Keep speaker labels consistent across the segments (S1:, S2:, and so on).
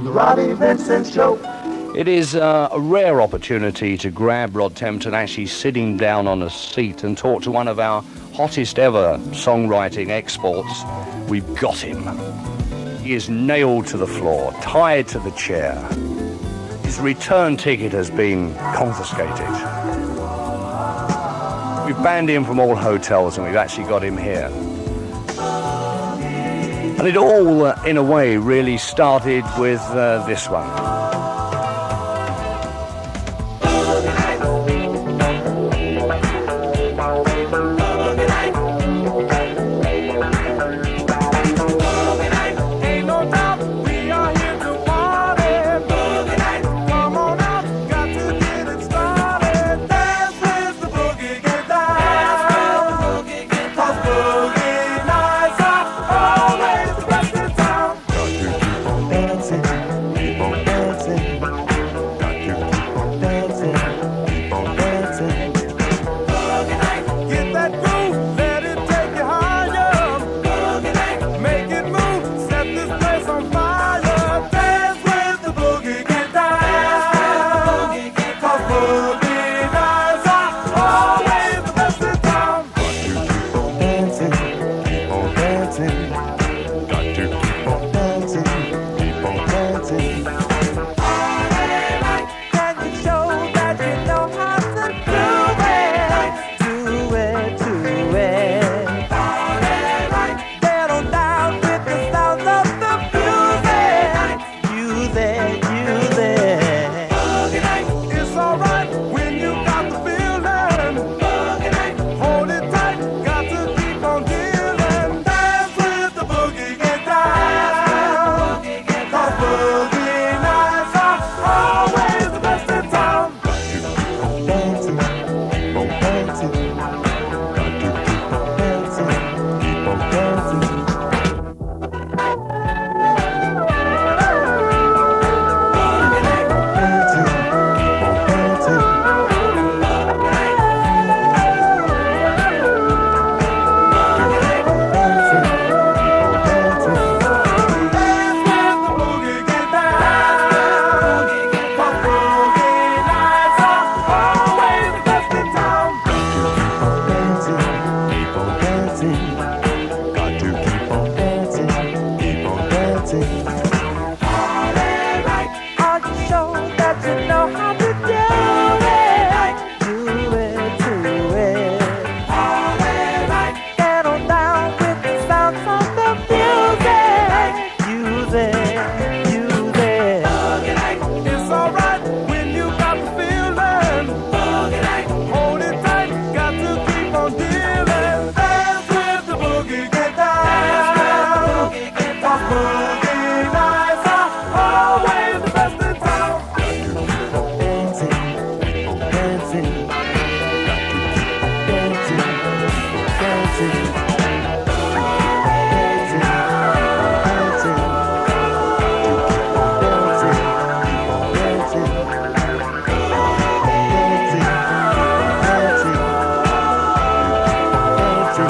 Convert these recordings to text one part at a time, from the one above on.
S1: The Robbie Vincent Show.
S2: It is a rare opportunity to grab Rod Temperton actually sitting down on a seat and talk to one of our hottest ever songwriting exports. We've got him. He is nailed to the floor, tied to the chair. His return ticket has been confiscated. We've banned him from all hotels and we've actually got him here. And it all, in a way, really started with this one.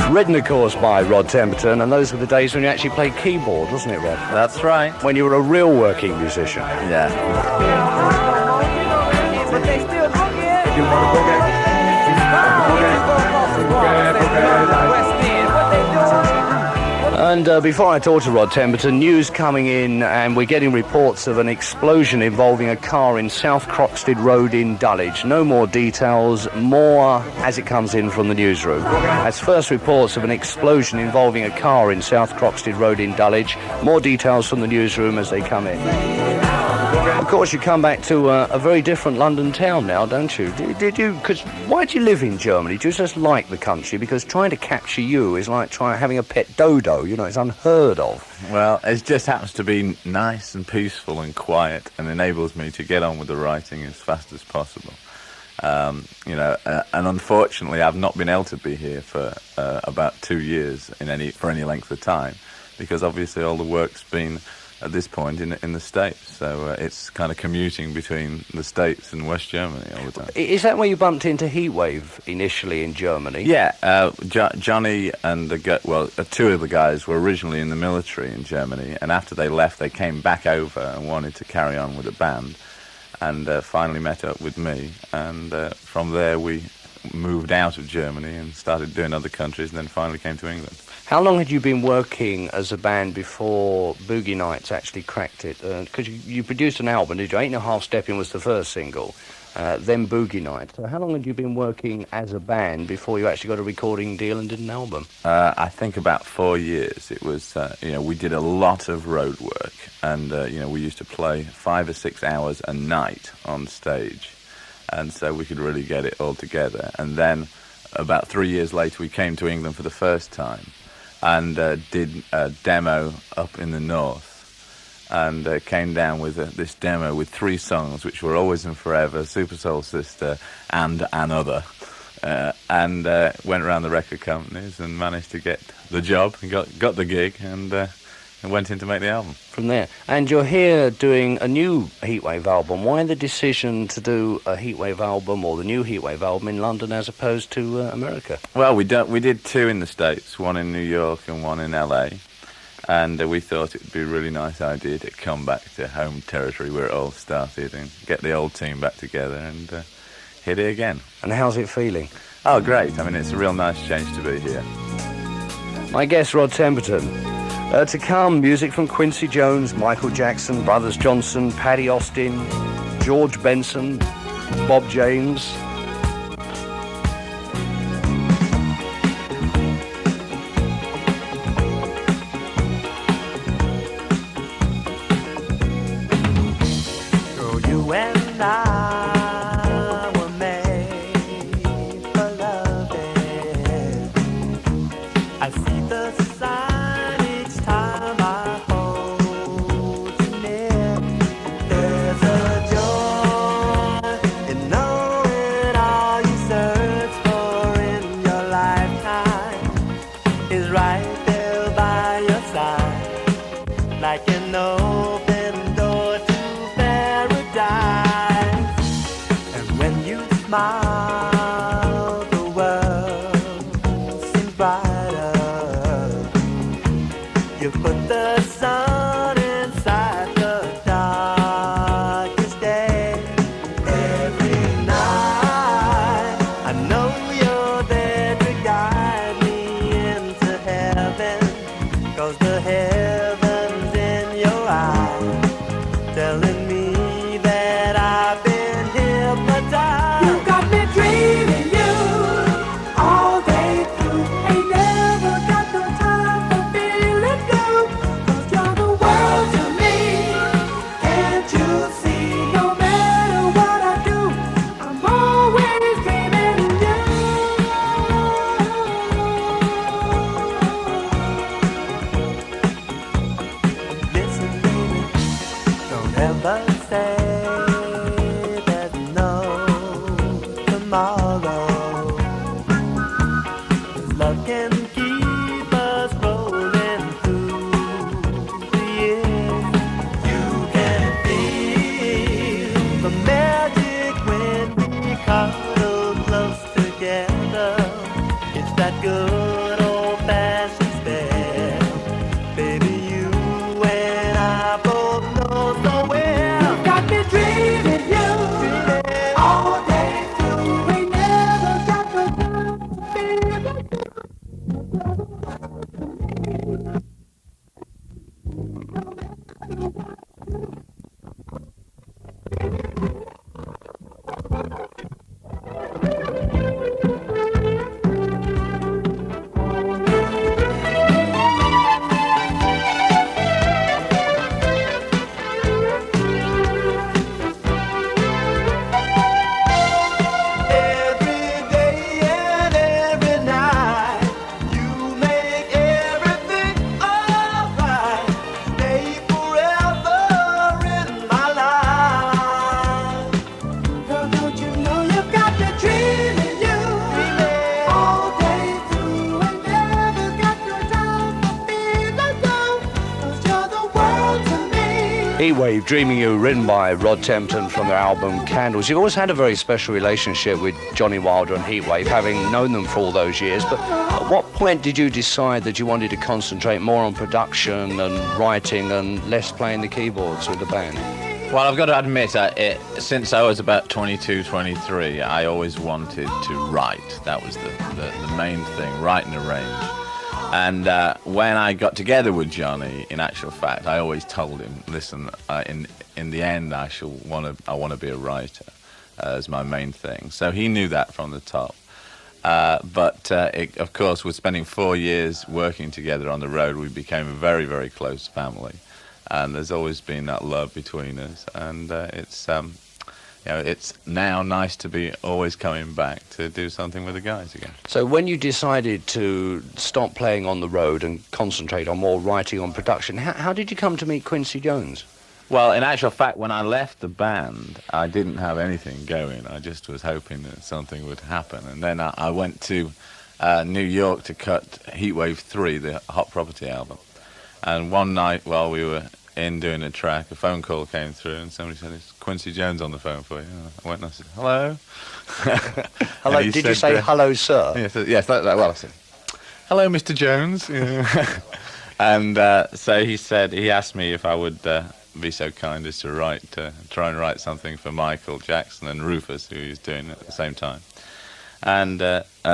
S2: Written, of course, by Rod Temperton, and those were the days when you actually played keyboard, wasn't it, Rod?
S3: That's right.
S2: When you were a real working musician.
S3: Yeah.
S2: And before I talk to Rod Temperton, news coming in, and we're getting reports of an explosion involving a car in South Croxted Road in Dulwich. No more details, more as it comes in from the newsroom. As first reports of an explosion involving a car in South Croxted Road in Dulwich. More details from the newsroom as they come in. Of course, you come back to a very different London town now, don't you? Did you? Because why do you live in Germany? Do you just like the country? Because trying to capture you is like having a pet dodo. You know, it's unheard of.
S3: Well, it just happens to be nice and peaceful and quiet, and enables me to get on with the writing as fast as possible. And unfortunately, I've not been able to be here for about 2 years for any length of time, because obviously all the work's been at this point in the States. So it's kind of commuting between the States and West Germany all the time.
S2: Is that where you bumped into Heatwave initially in Germany?
S3: Yeah, Johnny and two of the guys were originally in the military in Germany, and after they left, they came back over and wanted to carry on with the band, and finally met up with me, and from there we moved out of Germany and started doing other countries, and then finally came to England.
S2: How long had you been working as a band before Boogie Nights actually cracked it? Because you produced an album, did you? 8.5 Stepping was the first single, then Boogie Nights. So how long had you been working as a band before you actually got a recording deal and did an album?
S3: I think about 4 years. It was, we did a lot of road work, and, we used to play 5 or 6 hours a night on stage, and so we could really get it all together. And then about 3 years later, we came to England for the first time, and did a demo up in the north, and came down with this demo with 3 songs, which were Always and Forever, Super Soul Sister, and Another, and went around the record companies and managed to get the job and got the gig, and went in to make the album.
S2: From there. And you're here doing a new Heatwave album. Why the decision to do a Heatwave album, or the new Heatwave album, in London as opposed to America?
S3: Well, we did 2 in the States, one in New York and one in LA, and we thought it would be a really nice idea to come back to home territory where it all started and get the old team back together and hit it again.
S2: And how's it feeling?
S3: Oh, great. I mean, it's a real nice change to be here.
S2: My guest, Rod Temperton. To come, music from Quincy Jones, Michael Jackson, Brothers Johnson, Patti Austin, George Benson, Bob James.
S1: So you and I were made for loving. I see the sign each time I hold you near. There's a joy in knowing all you search for in your lifetime is right there by your side, like an open door to paradise. And when you smile, the world seems brighter. You put the sun inside the darkest day. Every night, I know you're there to guide me into heaven, 'cause the heavens in your eyes telling me that I've been hypnotized. You got me dreaming you all day through. Ain't never got no time for feeling blue, 'cause you're the world to me. Can't you see? No matter what I do, I'm always dreaming of you. Listen, baby, don't ever say there's no tomorrow. 'Cause love can keep us rolling through the years. You can feel the magic when we cuddle close together. It's that good old-fashioned spell. Baby, you and I both know so well.
S2: Heatwave, Dreaming You, written by Rod Temperton from their album Candles. You've always had a very special relationship with Johnny Wilder and Heatwave, having known them for all those years. But at what point did you decide that you wanted to concentrate more on production and writing and less playing the keyboards with the band?
S3: Well, I've got to admit, since I was about 22, 23, I always wanted to write. That was the main thing, write and arrange. And when I got together with Johnny, in actual fact, I always told him, listen, in the end, I want to be a writer as my main thing. So he knew that from the top. But of course, with spending 4 years working together on the road, we became a very, very close family. And there's always been that love between us. And it's now nice to be always coming back to do something with the guys again.
S2: So when you decided to stop playing on the road and concentrate on more writing on production, how did you come to meet Quincy Jones?
S3: Well, in actual fact, when I left the band, I didn't have anything going. I just was hoping that something would happen. And then I went to New York to cut Heatwave 3, the Hot Property album. And one night while we were in doing a track, a phone call came through and somebody said, "It's Quincy Jones on the phone for you." I went and I said, "Hello."
S2: Hello, did you say hello, sir?
S3: Yes, well, I said, "Hello, Mr. Jones." And so he asked me if I would be so kind as to try and write something for Michael Jackson and Rufus, who he was doing at the same time. And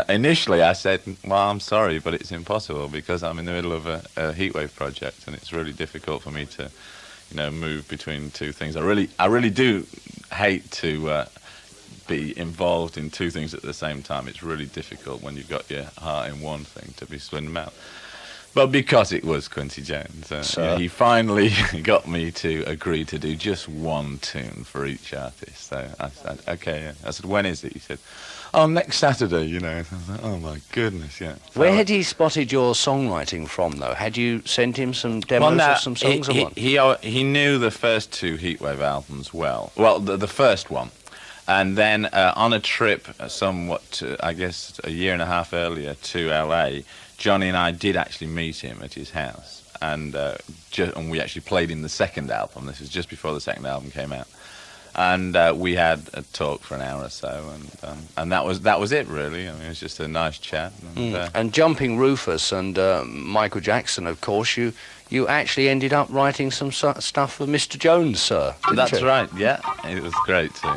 S3: initially I said, well, I'm sorry, but it's impossible because I'm in the middle of a Heatwave project and it's really difficult for me to, move between two things. I really do hate to be involved in two things at the same time. It's really difficult when you've got your heart in one thing to be splitting them out. But because it was Quincy Jones, he finally got me to agree to do just one tune for each artist. So I said, okay. I said, when is it? He said, oh, next Saturday, I was like, oh, my goodness, yeah.
S2: Where had he spotted your songwriting from, though? Had you sent him some demos of some songs or what?
S3: He knew the first two Heatwave albums well. Well, the first one. And then on a trip somewhat, I guess, a year and a half earlier to L.A., Johnny and I did actually meet him at his house. And we actually played in the second album. This was just before the second album came out. And we had a talk for an hour or so, and that was it, really. I mean, it was just a nice chat.
S2: And jumping Rufus and Michael Jackson, of course, you actually ended up writing some stuff for Mr. Jones, sir.
S3: That's right, yeah. It was great, too.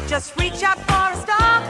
S1: Just reach out for a star.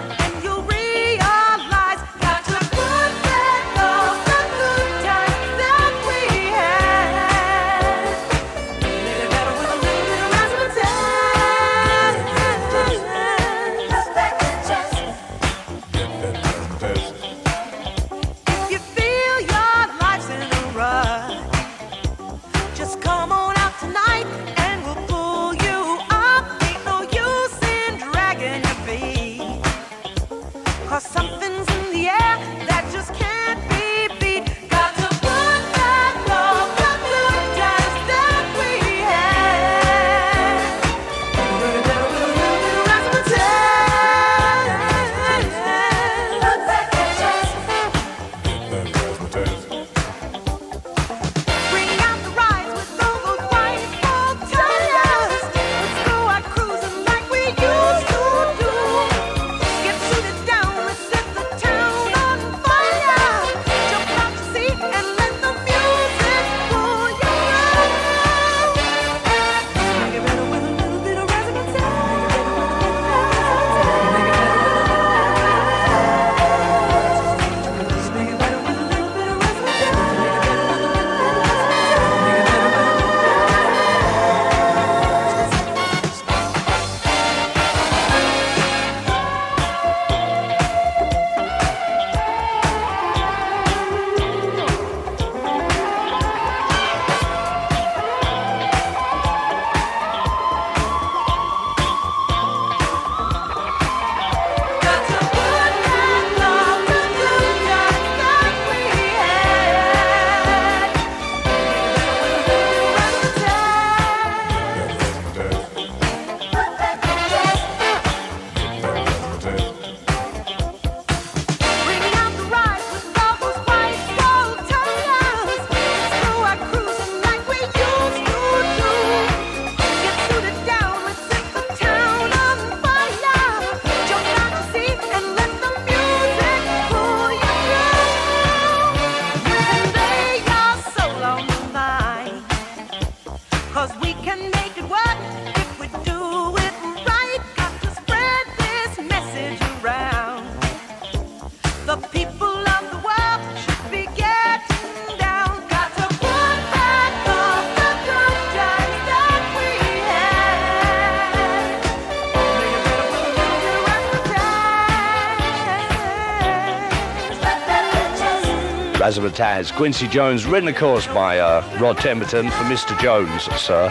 S2: Razzmatazz. Quincy Jones, written of course by Rod Temperton for Mr. Jones, sir.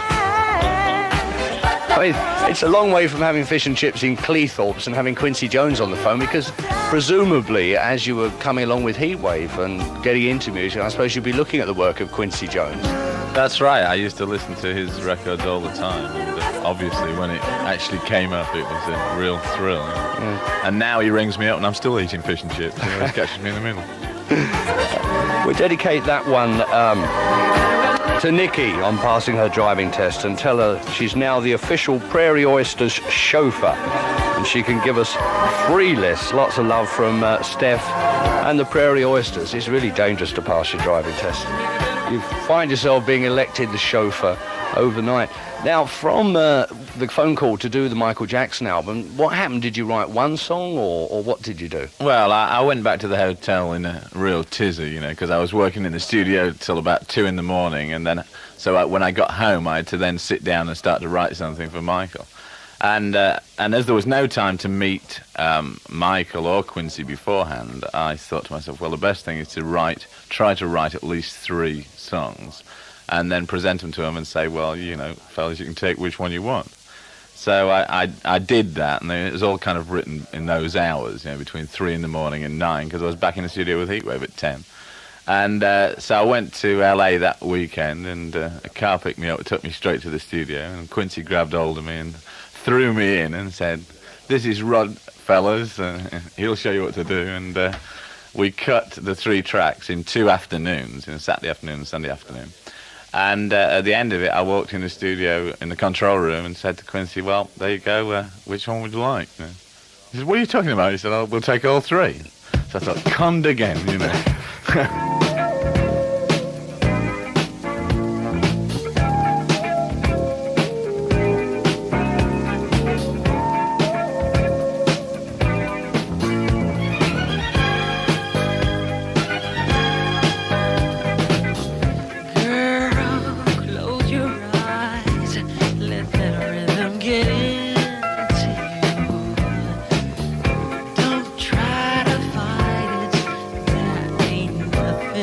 S2: I mean, it's a long way from having fish and chips in Cleethorpes and having Quincy Jones on the phone, because presumably as you were coming along with Heatwave and getting into music, I suppose you'd be looking at the work of Quincy Jones.
S3: That's right. I used to listen to his records all the time. And obviously, when it actually came up, it was a real thrill. And now he rings me up, and I'm still eating fish and chips. He always catches me in the middle.
S2: We'll dedicate that one to Nikki on passing her driving test, and tell her she's now the official Prairie Oysters chauffeur, and she can give us free lists. Lots of love from Steph and the Prairie Oysters. It's really dangerous to pass your driving test. You find yourself being elected the chauffeur overnight. Now, from the phone call to do the Michael Jackson album, what happened? Did you write one song, or what did you do?
S3: Well, I went back to the hotel in a real tizzy, you know, because I was working in the studio till about 2 in the morning, and then when I got home, I had to then sit down and start to write something for Michael. And as there was no time to meet Michael or Quincy beforehand, I thought to myself, well, the best thing is to try to write at least 3 songs, and then present them to him and say, well, you know, fellas, you can take which one you want. So I did that, and it was all kind of written in those hours, you know, between 3 in the morning and 9, because I was back in the studio with Heatwave at 10. And so I went to LA that weekend, and a car picked me up, took me straight to the studio, and Quincy grabbed hold of me and threw me in and said, this is Rod, fellas, he'll show you what to do. And we cut the 3 tracks in 2 afternoons, in a Saturday afternoon and Sunday afternoon. And at the end of it, I walked in the studio, in the control room, and said to Quincy, well, there you go, which one would you like? He said, what are you talking about? He said, oh, we'll take all 3. So I thought, conned again, you know.
S1: Don't try to fight it, there ain't nothing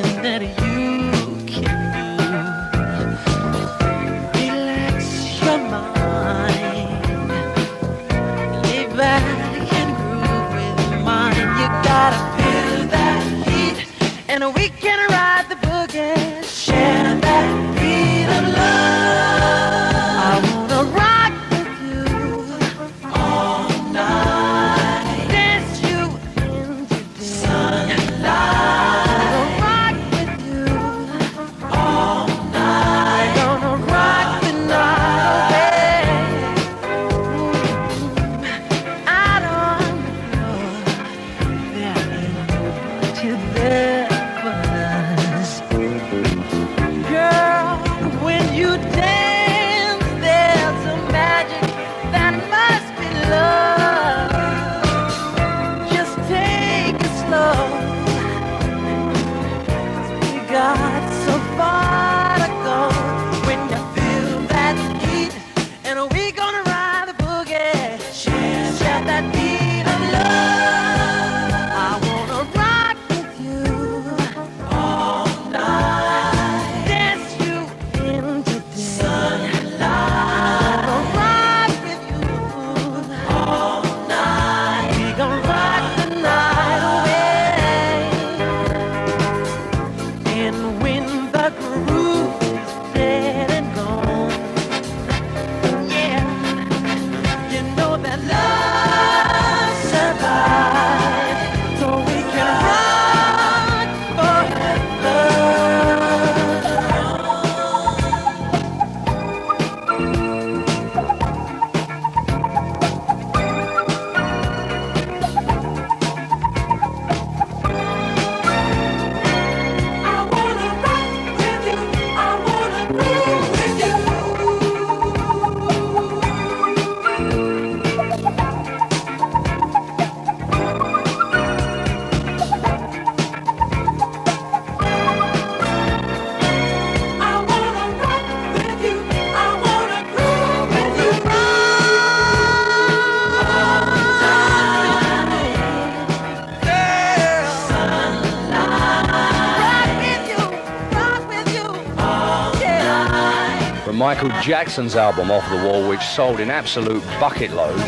S2: from Michael Jackson's album Off the Wall, which sold in absolute bucket loads.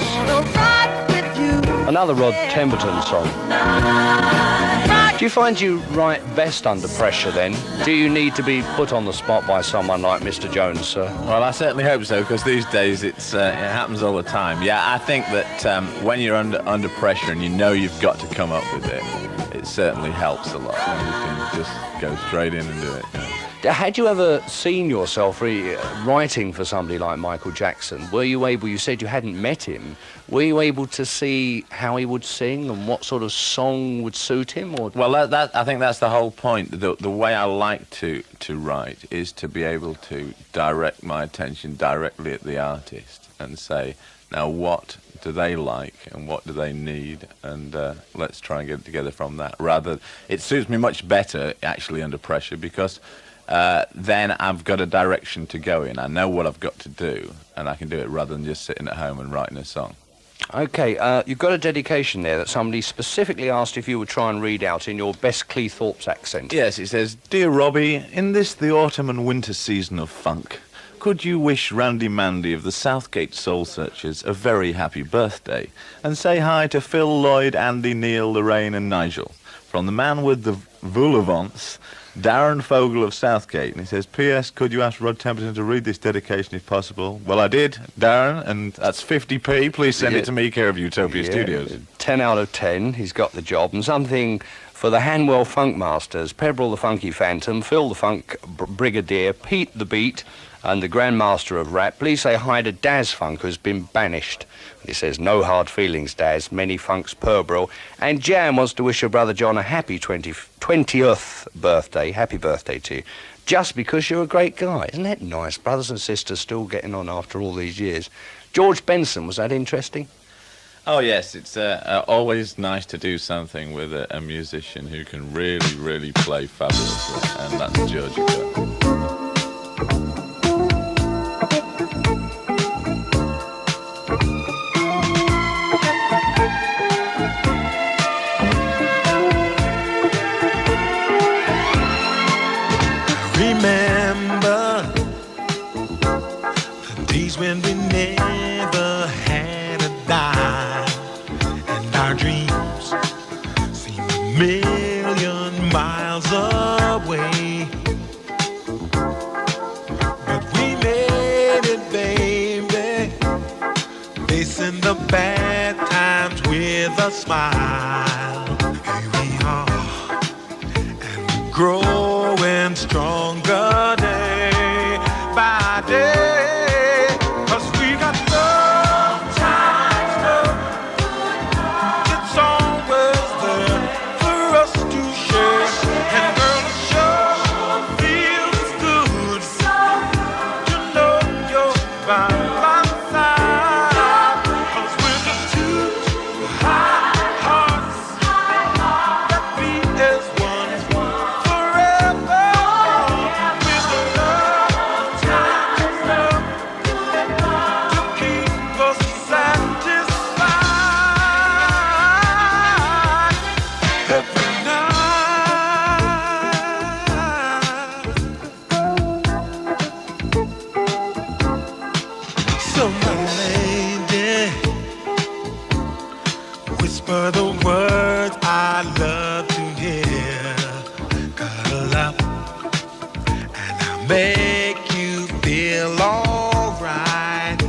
S2: Another Rod Temperton song. Do you find you write best under pressure then? Do you need to be put on the spot by someone like Mr. Jones, sir?
S3: Well, I certainly hope so, because these days it happens all the time. Yeah, I think that when you're under pressure and you know you've got to come up with it, it certainly helps a lot. And you can just go straight in and do it. You know.
S2: Had you ever seen yourself writing for somebody like Michael Jackson? Were you able, you said you hadn't met him, were you able to see how he would sing and what sort of song would suit him? Or?
S3: Well, I think that's the whole point. The way I like to write is to be able to direct my attention directly at the artist and say, now what do they like and what do they need, and let's try and get it together from that. Rather, it suits me much better actually under pressure, because then I've got a direction to go in. I know what I've got to do, and I can do it rather than just sitting at home and writing a song.
S2: OK, you've got a dedication there that somebody specifically asked if you would try and read out in your best Cleethorpes accent.
S3: Yes, it says, "Dear Robbie, in this the autumn and winter season of funk, could you wish Randy Mandy of the Southgate Soul Searchers a very happy birthday, and say hi to Phil, Lloyd, Andy, Neil, Lorraine and Nigel, from the man with the voulevants, Darren Fogel of Southgate." And he says, "P.S. could you ask Rod Temperton to read this dedication if possible?" Well, I did, Darren, and that's 50p. Please send it to me, care of Utopia Studios.
S2: 10 out of 10, he's got the job. And something for the Hanwell Funk Masters, Pebble the Funky Phantom, Phil the Funk Brigadier, Pete the Beat, and the Grandmaster of Rap. Please say hi to Daz Funk, who's been banished. He says, "No hard feelings, Daz. Many funks per bro." And Jan wants to wish your brother John a happy 20th birthday. Happy birthday to you. Just because you're a great guy. Isn't that nice? Brothers and sisters still getting on after all these years. George Benson, was that interesting?
S3: Oh, yes. It's always nice to do something with a musician who can really, really play fabulously. And that's George.
S1: Remember the days when we never had a dime, and our dreams seemed a million miles away. But we made it, baby, facing the bad times with a smile. Here we are, and we growing stronger day by day, 'cause we got love times love. It's always there for us to share, and girl, it sure feels good to know you're by my side, 'cause we're just two hot hearts that beat as one forever. Whisper the words I love to hear. Cuddle up and I'll make you feel alright.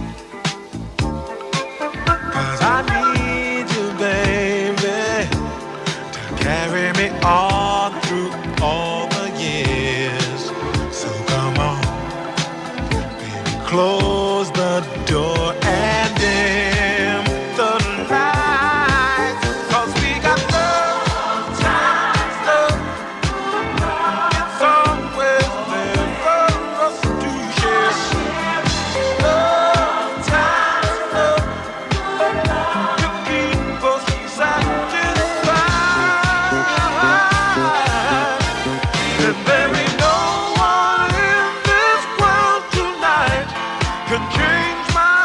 S1: 'Cause I need you, baby, to carry me on through all the years. So come on, baby, close the door and dim the lights, 'cause we got love times love. It's always there for us to share. Love times love to keep us satisfied. And there ain't no one in this world tonight can change my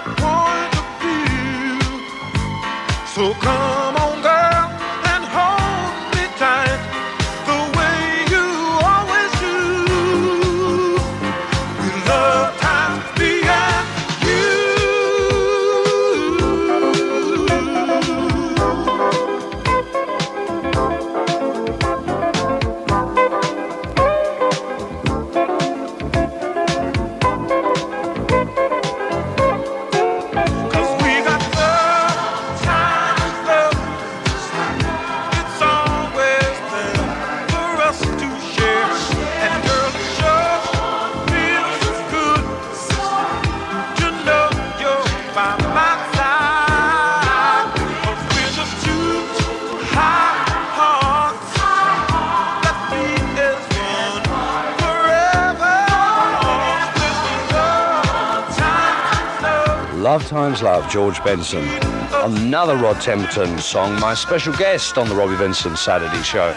S2: Love Times Love, George Benson. Another Rod Temperton song, my special guest on the Robbie Vincent Saturday show.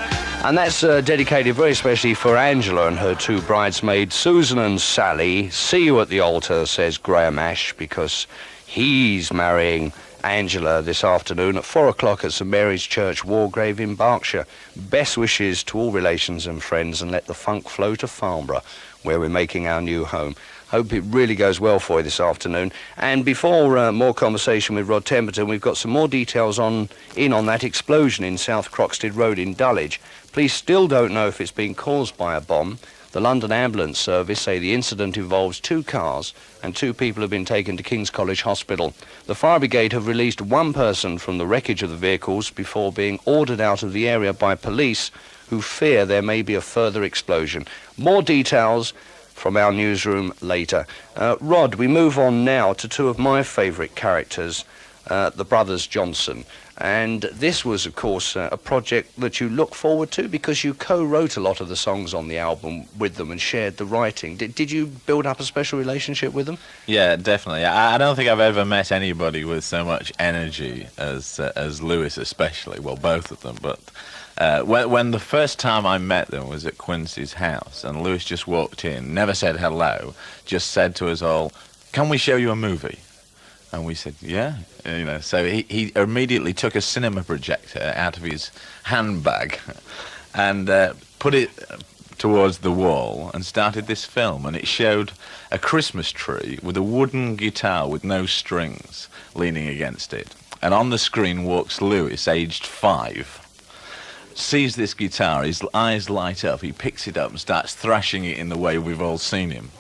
S2: And that's dedicated very especially for Angela and her two bridesmaids, Susan and Sally. See you at the altar, says Graham Ash, because he's marrying Angela this afternoon at 4 o'clock at St Mary's Church, Wargrave in Berkshire. Best wishes to all relations and friends, and let the funk flow to Farnborough, where we're making our new home. Hope it really goes well for you this afternoon. And before more conversation with Rod Temperton, we've got some more details on that explosion in South Croxted Road in Dulwich. Police still don't know if it's been caused by a bomb. The London Ambulance Service say the incident involves 2 cars and 2 people have been taken to King's College Hospital. The fire brigade have released 1 person from the wreckage of the vehicles before being ordered out of the area by police, who fear there may be a further explosion. More details from our newsroom later. Rod, we move on now to 2 of my favourite characters, the brothers Johnson. And this was, of course, a project that you look forward to because you co-wrote a lot of the songs on the album with them and shared the writing. Did you build up a special relationship with them?
S3: Yeah, definitely. I don't think I've ever met anybody with so much energy as Lewis, especially. Well, both of them, but when the first time I met them was at Quincy's house, and Lewis just walked in, never said hello, just said to us all, "Can we show you a movie?" And we said, yeah. So he immediately took a cinema projector out of his handbag and put it towards the wall and started this film. And it showed a Christmas tree with a wooden guitar with no strings leaning against it. And on the screen walks Lewis, aged 5. Sees this guitar, his eyes light up, he picks it up and starts thrashing it in the way we've all seen him.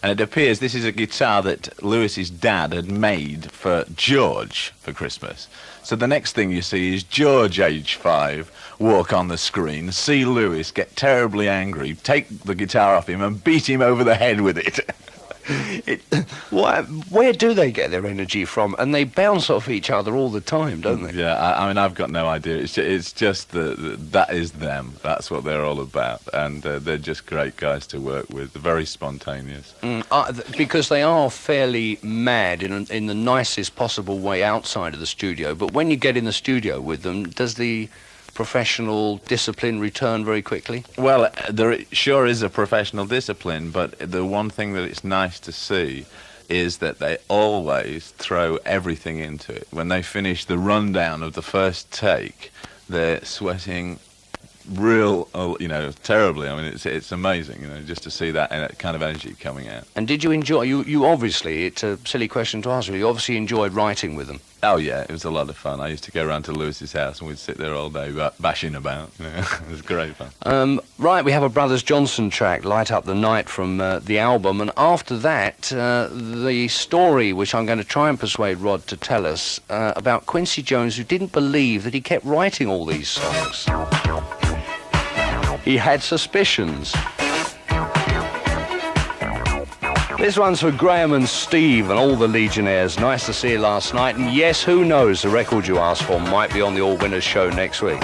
S3: And it appears this is a guitar that Lewis's dad had made for George for Christmas. So the next thing you see is George, age 5, walk on the screen, see Lewis, get terribly angry, take the guitar off him and beat him over the head with it.
S2: Where do they get their energy from? And they bounce off each other all the time, don't they?
S3: Yeah, I mean, I've got no idea. It's just that is them. That's what they're all about. And they're just great guys to work with, very spontaneous.
S2: Because they are fairly mad in the nicest possible way outside of the studio. But when you get in the studio with them, does the professional discipline return very quickly?
S3: Well, there sure is a professional discipline, but the one thing that it's nice to see is that they always throw everything into it. When they finish the rundown of the first take, they're sweating terribly. I mean, it's amazing, just to see that kind of energy coming out.
S2: And did you enjoy, you obviously, it's a silly question to ask you, you obviously enjoyed writing with them?
S3: Oh yeah, it was a lot of fun. I used to go around to Lewis's house and we'd sit there all day bashing about. It was great fun.
S2: Right, we have a Brothers Johnson track, Light Up the Night, from the album, and after that, the story, which I'm going to try and persuade Rod to tell us, about Quincy Jones, who didn't believe that he kept writing all these songs. He had suspicions. This one's for Graham and Steve and all the Legionnaires. Nice to see you last night. And yes, who knows, the record you asked for might be on the All Winners show next week.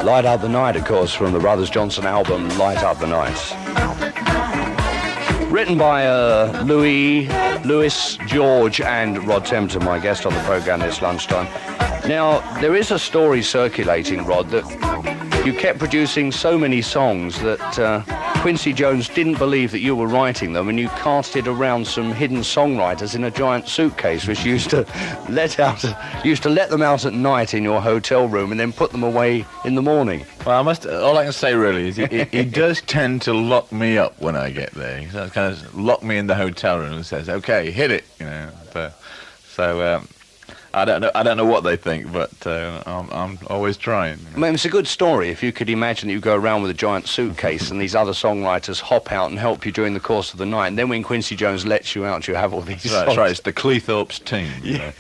S2: Light Up the Night, of course, from the Brothers Johnson album, Light Up the Night. Written by Louis, George and Rod Temperton, my guest on the programme this lunchtime. Now, there is a story circulating, Rod, that you kept producing so many songs that Quincy Jones didn't believe that you were writing them, and you casted around some hidden songwriters in a giant suitcase, which used to let them out at night in your hotel room and then put them away in the morning.
S3: Well, all I can say really is he does tend to lock me up when I get there. He kind of lock me in the hotel room and says, "Okay, hit it," you know. I don't know what they think, but I'm always trying.
S2: I mean, it's a good story if you could imagine that you go around with a giant suitcase and these other songwriters hop out and help you during the course of the night, and then when Quincy Jones lets you out, you have all these songs.
S3: That's right, it's the Cleethorpes team.
S2: Yeah.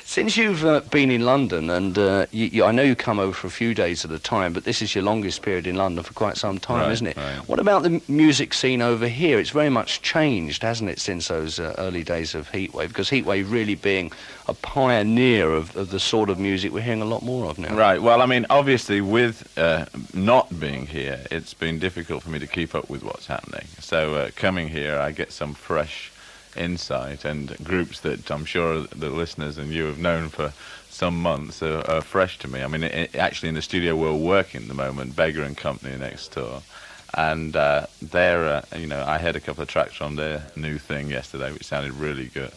S2: Since you've been in London, and I know you come over for a few days at a time, but this is your longest period in London for quite some time,
S3: Right,
S2: isn't it?
S3: right.
S2: What about the music scene over here? It's very much changed, hasn't it, since those early days of Heatwave? Because Heatwave really being a pioneer of the sort of music we're hearing a lot more of now.
S3: Right, well, I mean, obviously, with not being here, it's been difficult for me to keep up with what's happening. So coming here, I get some fresh insight, and groups that I'm sure the listeners and you have known for some months are fresh to me. I mean, actually in the studio we're working at the moment, Beggar and Company next door, and they're, I heard a couple of tracks from their new thing yesterday, which sounded really good.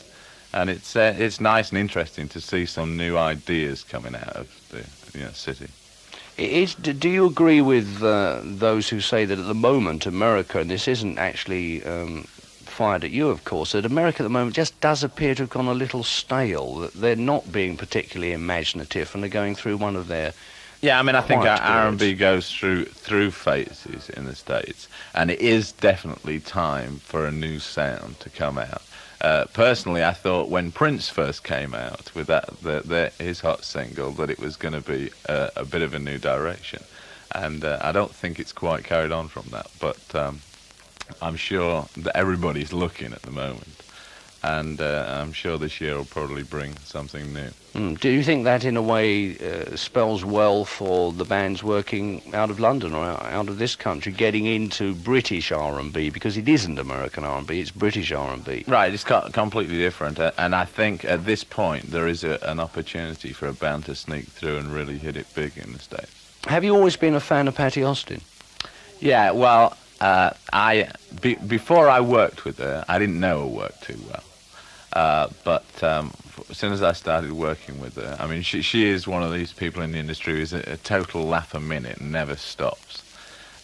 S3: And it's nice and interesting to see some new ideas coming out of the city.
S2: Do you agree with those who say that at the moment America, and this isn't actually fired at you, of course, that America at the moment just does appear to have gone a little stale, that they're not being particularly imaginative and they're going through one of their...
S3: Yeah, I mean, I think
S2: quiet
S3: R&B goes through phases in the States, and it is definitely time for a new sound to come out. Personally, I thought when Prince first came out with his hot single that it was going to be a bit of a new direction, and I don't think it's quite carried on from that, but I'm sure that everybody's looking at the moment, and I'm sure this year will probably bring something new.
S2: Do you think that in a way spells well for the bands working out of London or out of this country, getting into British R&B, because it isn't American R&B, it's British R&B?
S3: Right, it's completely different, and I think at this point there is an opportunity for a band to sneak through and really hit it big in the States. Have
S2: you always been a fan of Patti Austin?
S3: Yeah, well, before I worked with her, I didn't know her work too well. But as soon as I started working with her, I mean, she is one of these people in the industry who's a total laugh a minute and never stops.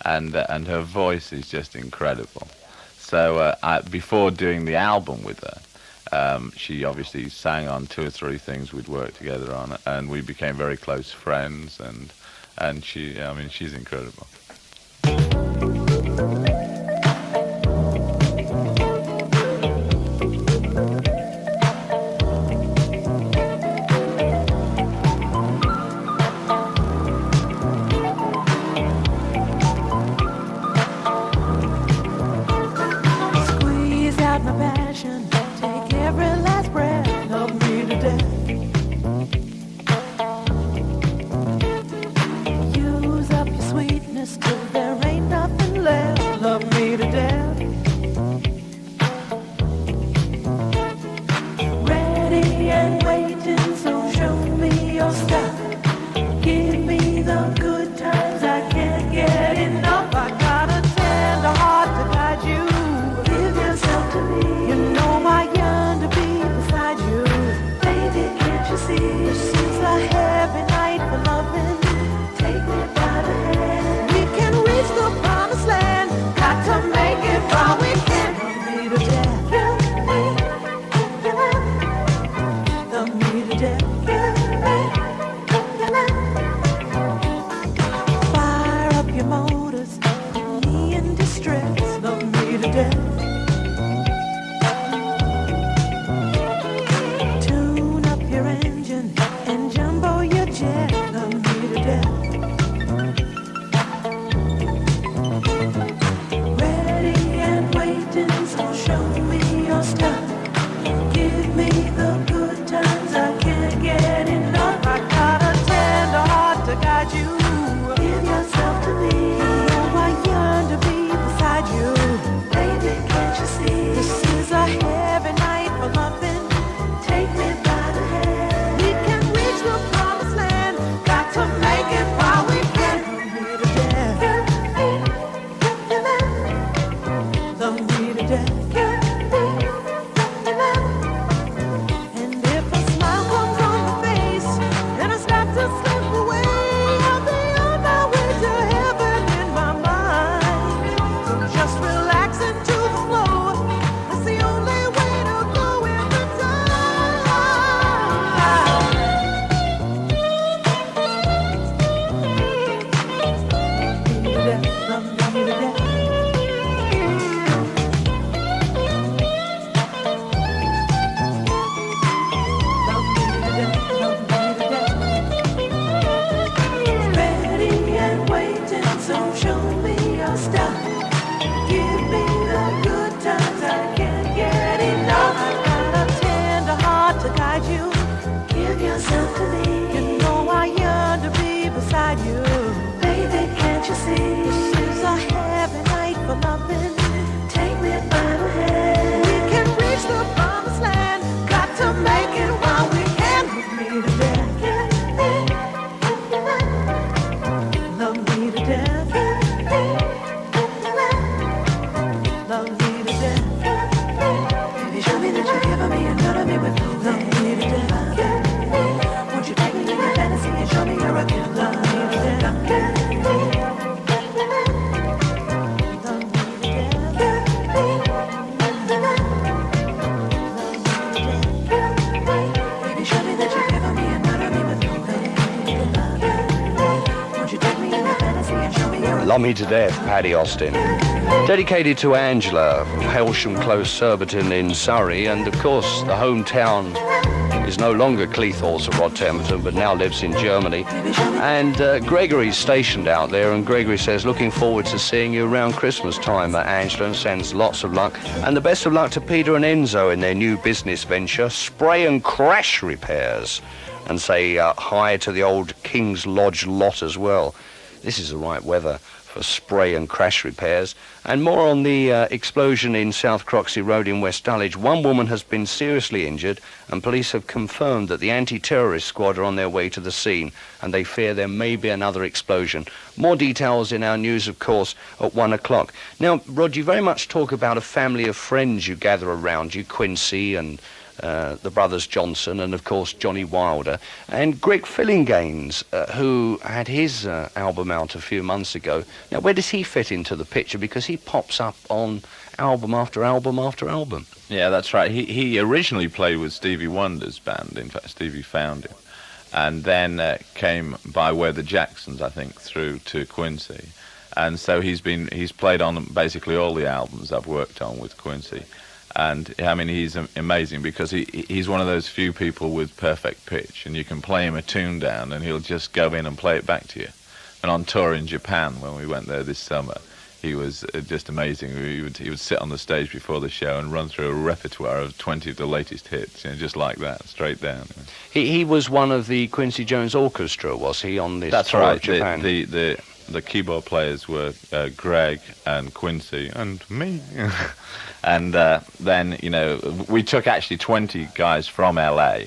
S3: And her voice is just incredible. So before doing the album with her, she obviously sang on 2 or 3 things we'd worked together on, and we became very close friends, and she's incredible.
S4: Squeeze out my passion, take every last breath of me to death. Use up your sweetness, me the good times, I can't get enough. I got a tender heart to guide you. Give yourself to me. You know I yearn to be beside you. Baby, can't you see? This is a heavy night for loving. Take me by the hand. We can reach the promised land. Got to make it while we can. Love me to death. And if a smile comes on my face and I start to slip away, I'll be on my way to heaven in my mind. So just relax into the flow. That's the only way to go in the time. Love me to death. Ready and waiting, so show me your stuff. Give me the good times, I can't get enough. I got a tender heart to guide you. Give yourself to me. You know I yearn to be beside you. Baby, can't you see? This is a heavy night for loving. Take me by the hand. We can reach the promised land. Got to make it while we can. With me to death. Love me to death. Love me to death. Baby, show me that you're giving me and none of me with no love me to death. Won't you take me in your fantasy and show me you're a killer? Love me to death. Love me to death. Baby, show me that you're giving me and none of me with no love. Won't you take me in your fantasy and show me you're a
S2: Love Me to Death, Patti Austin. Dedicated to Angela, Hailsham Close, Surbiton in Surrey, and of course the hometown is no longer Cleethorpes of Rod Temperton, but now lives in Germany. And Gregory's stationed out there, and Gregory says, looking forward to seeing you around Christmas time, Angela, and sends lots of luck. And the best of luck to Peter and Enzo in their new business venture, Spray and Crash Repairs. And say hi to the old King's Lodge lot as well. This is the right weather for spray and crash repairs. And more on the explosion in South Croxley Road in West Dulwich. One woman has been seriously injured, and police have confirmed that the anti-terrorist squad are on their way to the scene, and they fear there may be another explosion. More details in our news, of course, at 1 o'clock. Now, Rod, you very much talk about a family of friends you gather around you, Quincy and the brothers Johnson, and of course Johnny Wilder, and Greg Phillinganes, who had his album out a few months ago. Now, where does he fit into the picture? Because he pops up on album after album after album.
S3: Yeah, that's right. He originally played with Stevie Wonder's band. In fact, Stevie found him, and then came by Where the Jacksons, I think, through to Quincy, and so he's played on basically all the albums I've worked on with Quincy. And I mean, he's amazing because he's one of those few people with perfect pitch, and you can play him a tune down and he'll just go in and play it back to you. And on tour in Japan, when we went there this summer, he was just amazing. He would sit on the stage before the show and run through a repertoire of 20 of the latest hits, just like that, straight down.
S2: He was one of the Quincy Jones Orchestra, was he, on this
S3: That's
S2: tour
S3: right.
S2: of Japan?
S3: The keyboard players were Greg and Quincy and me. And then, we took actually 20 guys from LA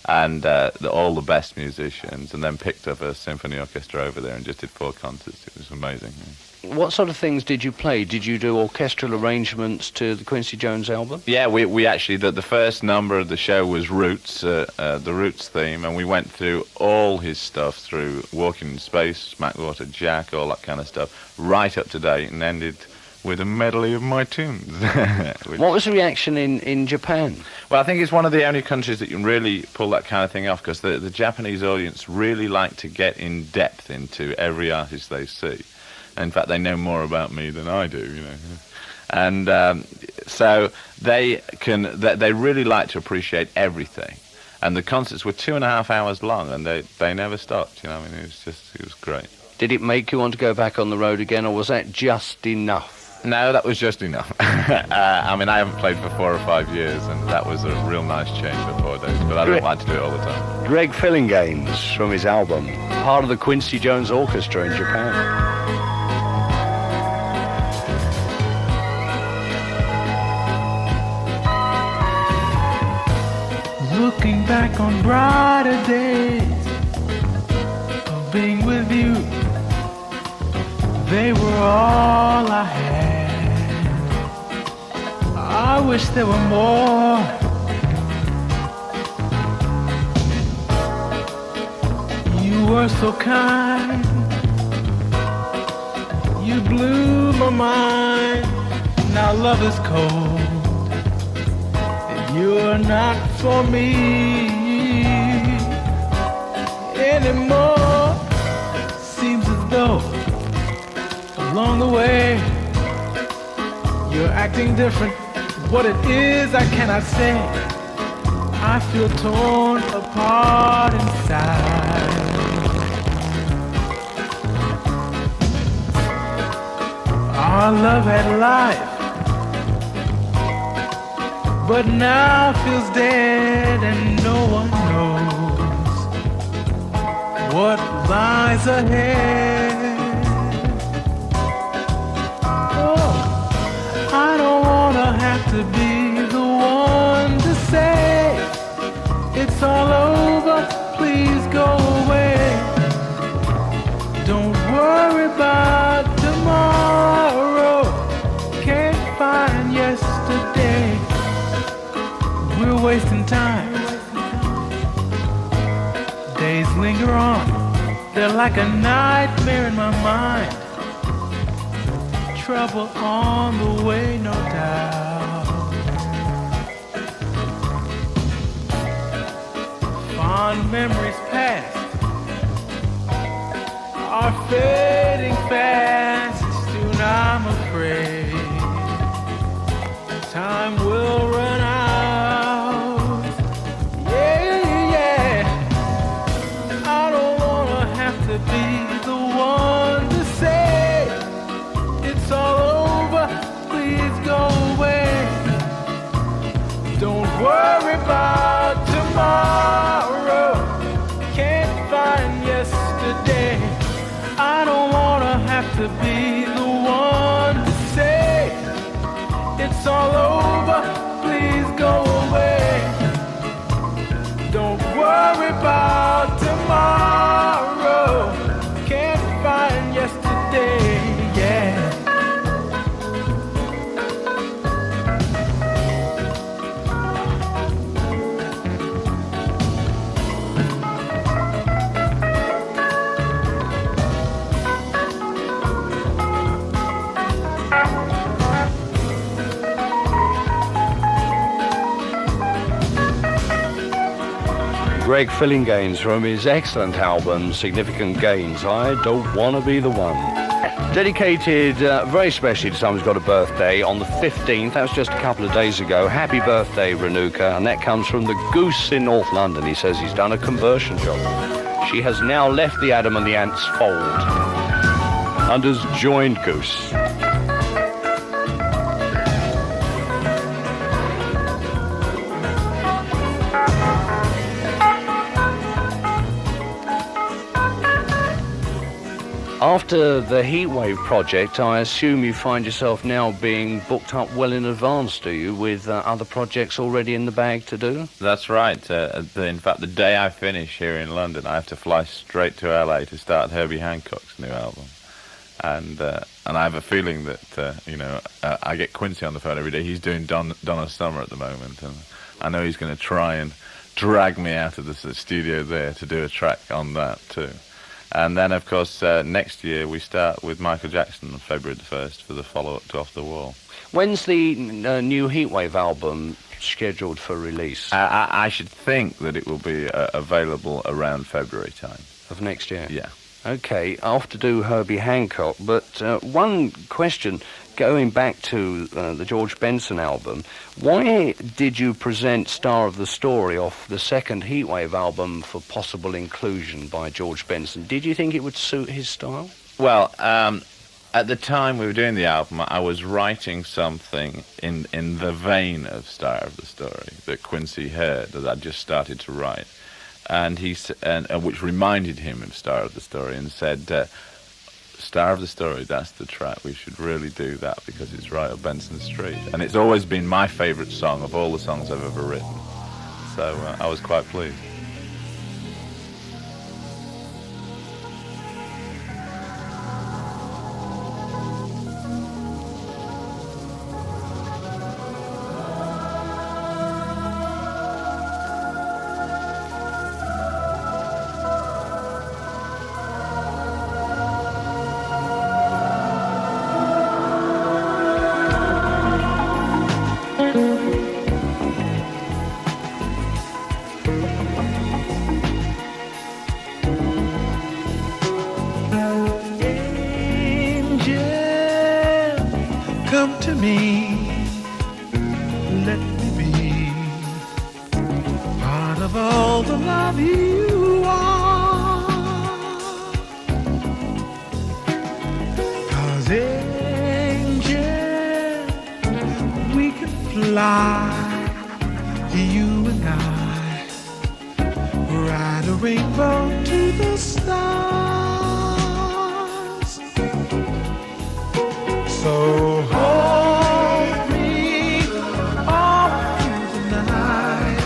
S3: and all the best musicians, and then picked up a symphony orchestra over there and just did 4 concerts. It was amazing.
S2: What sort of things did you play? Did you do orchestral arrangements to the Quincy Jones album?
S3: Yeah, we actually, the first number of the show was Roots, the Roots theme, and we went through all his stuff through Walking in Space, Smackwater Jack, all that kind of stuff, right up to date, and ended with a medley of my tunes.
S2: What was the reaction in Japan?
S3: Well, I think it's one of the only countries that can really pull that kind of thing off, because the Japanese audience really like to get in depth into every artist they see. In fact, they know more about me than I do, And so they really like to appreciate everything. And the concerts were 2.5 hours long, and they never stopped. It was great.
S2: Did it make you want to go back on the road again, or was that just enough?
S3: No, that was just enough. I mean, I haven't played for 4 or 5 years, and that was a real nice change for 4 days, but I don't like to do it all the time.
S2: Greg Phillinganes from his album, part of the Quincy Jones Orchestra in Japan.
S5: Looking back on brighter days of being with you, they were all I had. I wish there were more. You were so kind. You blew my mind. Now love is cold. You're not for me anymore. Seems as though along the way you're acting different. What it is I cannot say. I feel torn apart inside. Our love had life, but now feels dead, and no one knows what lies ahead. Oh, I don't wanna have to be the one to say it's all over, please go away. Don't worry about tomorrow, can't find yesterday. We're wasting time. Days linger on. They're like a nightmare in my mind. Trouble on the way, no doubt. Fond memories past are fading fast. Soon I'm afraid time will run out. Yeah. I don't wanna have to be the one to say it's all over, please go away. Don't worry about tomorrow, can't find yesterday. I don't wanna have to be the one to say it's all over, please go away. Don't worry about tomorrow, can't find yesterday, yeah.
S2: Greg Phillinganes from his excellent album, Significant Gains, I Don't Wanna Be the One. Dedicated very specially to someone who's got a birthday on the 15th, that was just a couple of days ago. Happy birthday, Renuka, and that comes from the Goose in North London. He says he's done a conversion job. She has now left the Adam and the Ants fold and has joined Goose. After the Heatwave project, I assume you find yourself now being booked up well in advance, do you, with other projects already in the bag to do?
S3: That's right. In fact, the day I finish here in London, I have to fly straight to LA to start Herbie Hancock's new album. And I have a feeling that, I get Quincy on the phone every day. He's doing Donna Summer at the moment, and I know he's going to try and drag me out of the studio there to do a track on that too. And then, of course, next year we start with Michael Jackson on February the 1st for the follow-up to Off the Wall.
S2: When's the new Heatwave album scheduled for release?
S3: I should think that it will be available around February time.
S2: Of next year?
S3: Yeah.
S2: Okay, I'll have to do Herbie Hancock, but one question, going back to the George Benson album, why did you present Star of the Story off the second Heatwave album for possible inclusion by George Benson? Did you think it would suit his style?
S3: Well, at the time we were doing the album, I was writing something in the vein of Star of the Story that Quincy heard, that I'd just started to write, and which reminded him of Star of the Story, and said, Star of the Story, that's the track, we should really do that because it's right up Benson Street. And it's always been my favourite song of all the songs I've ever written. So I was quite pleased.
S5: Come to me, let me be part of all the love you are. 'Cause angel, we can fly, you and I, ride a rainbow to the stars. So hold me all through the night,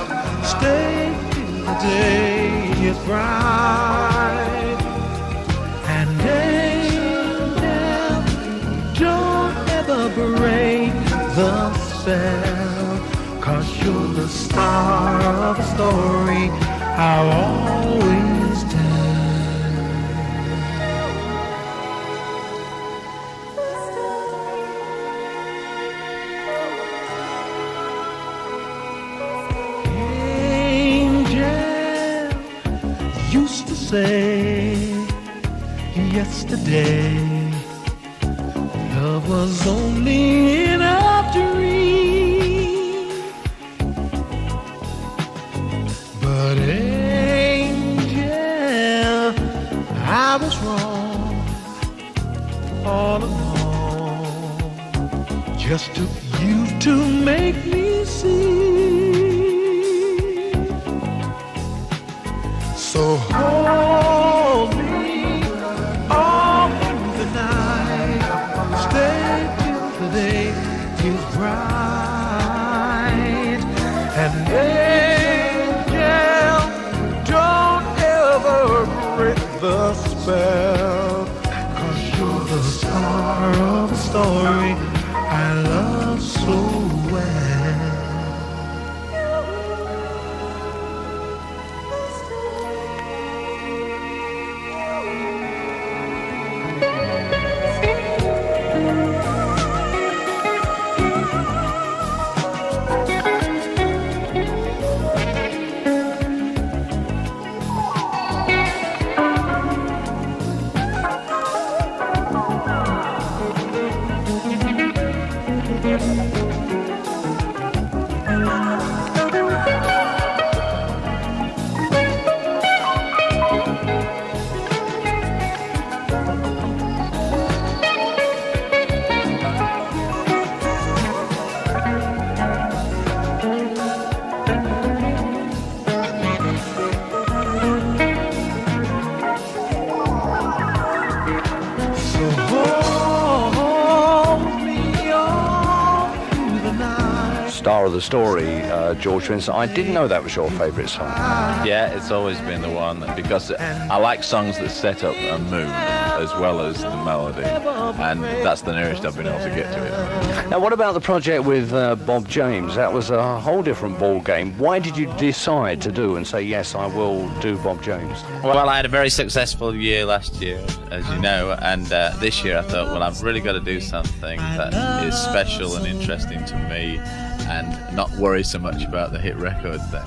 S5: stay till the day is bright, and angel, don't ever break the spell, 'cause you're the star of the story I'll always tell. Say yesterday love was only in a dream, but angel, I was wrong all along. Just took you to make me see. So hold me all through the night, stay till the day is bright, and angel, don't ever break the spell, 'cause you're the star of the story I love so well.
S2: Star of the Story, George Benson. I didn't know that was your favourite song.
S3: Yeah, it's always been the one, because I like songs that set up a mood as well as the melody, and that's the nearest I've been able to get to it.
S2: Now, what about the project with Bob James? That was a whole different ball game. Why did you decide to do and say, yes, I will do Bob James?
S3: Well, I had a very successful year last year, as you know, and this year I thought, well, I've really got to do something that is special and interesting to me and not worry so much about the hit record thing.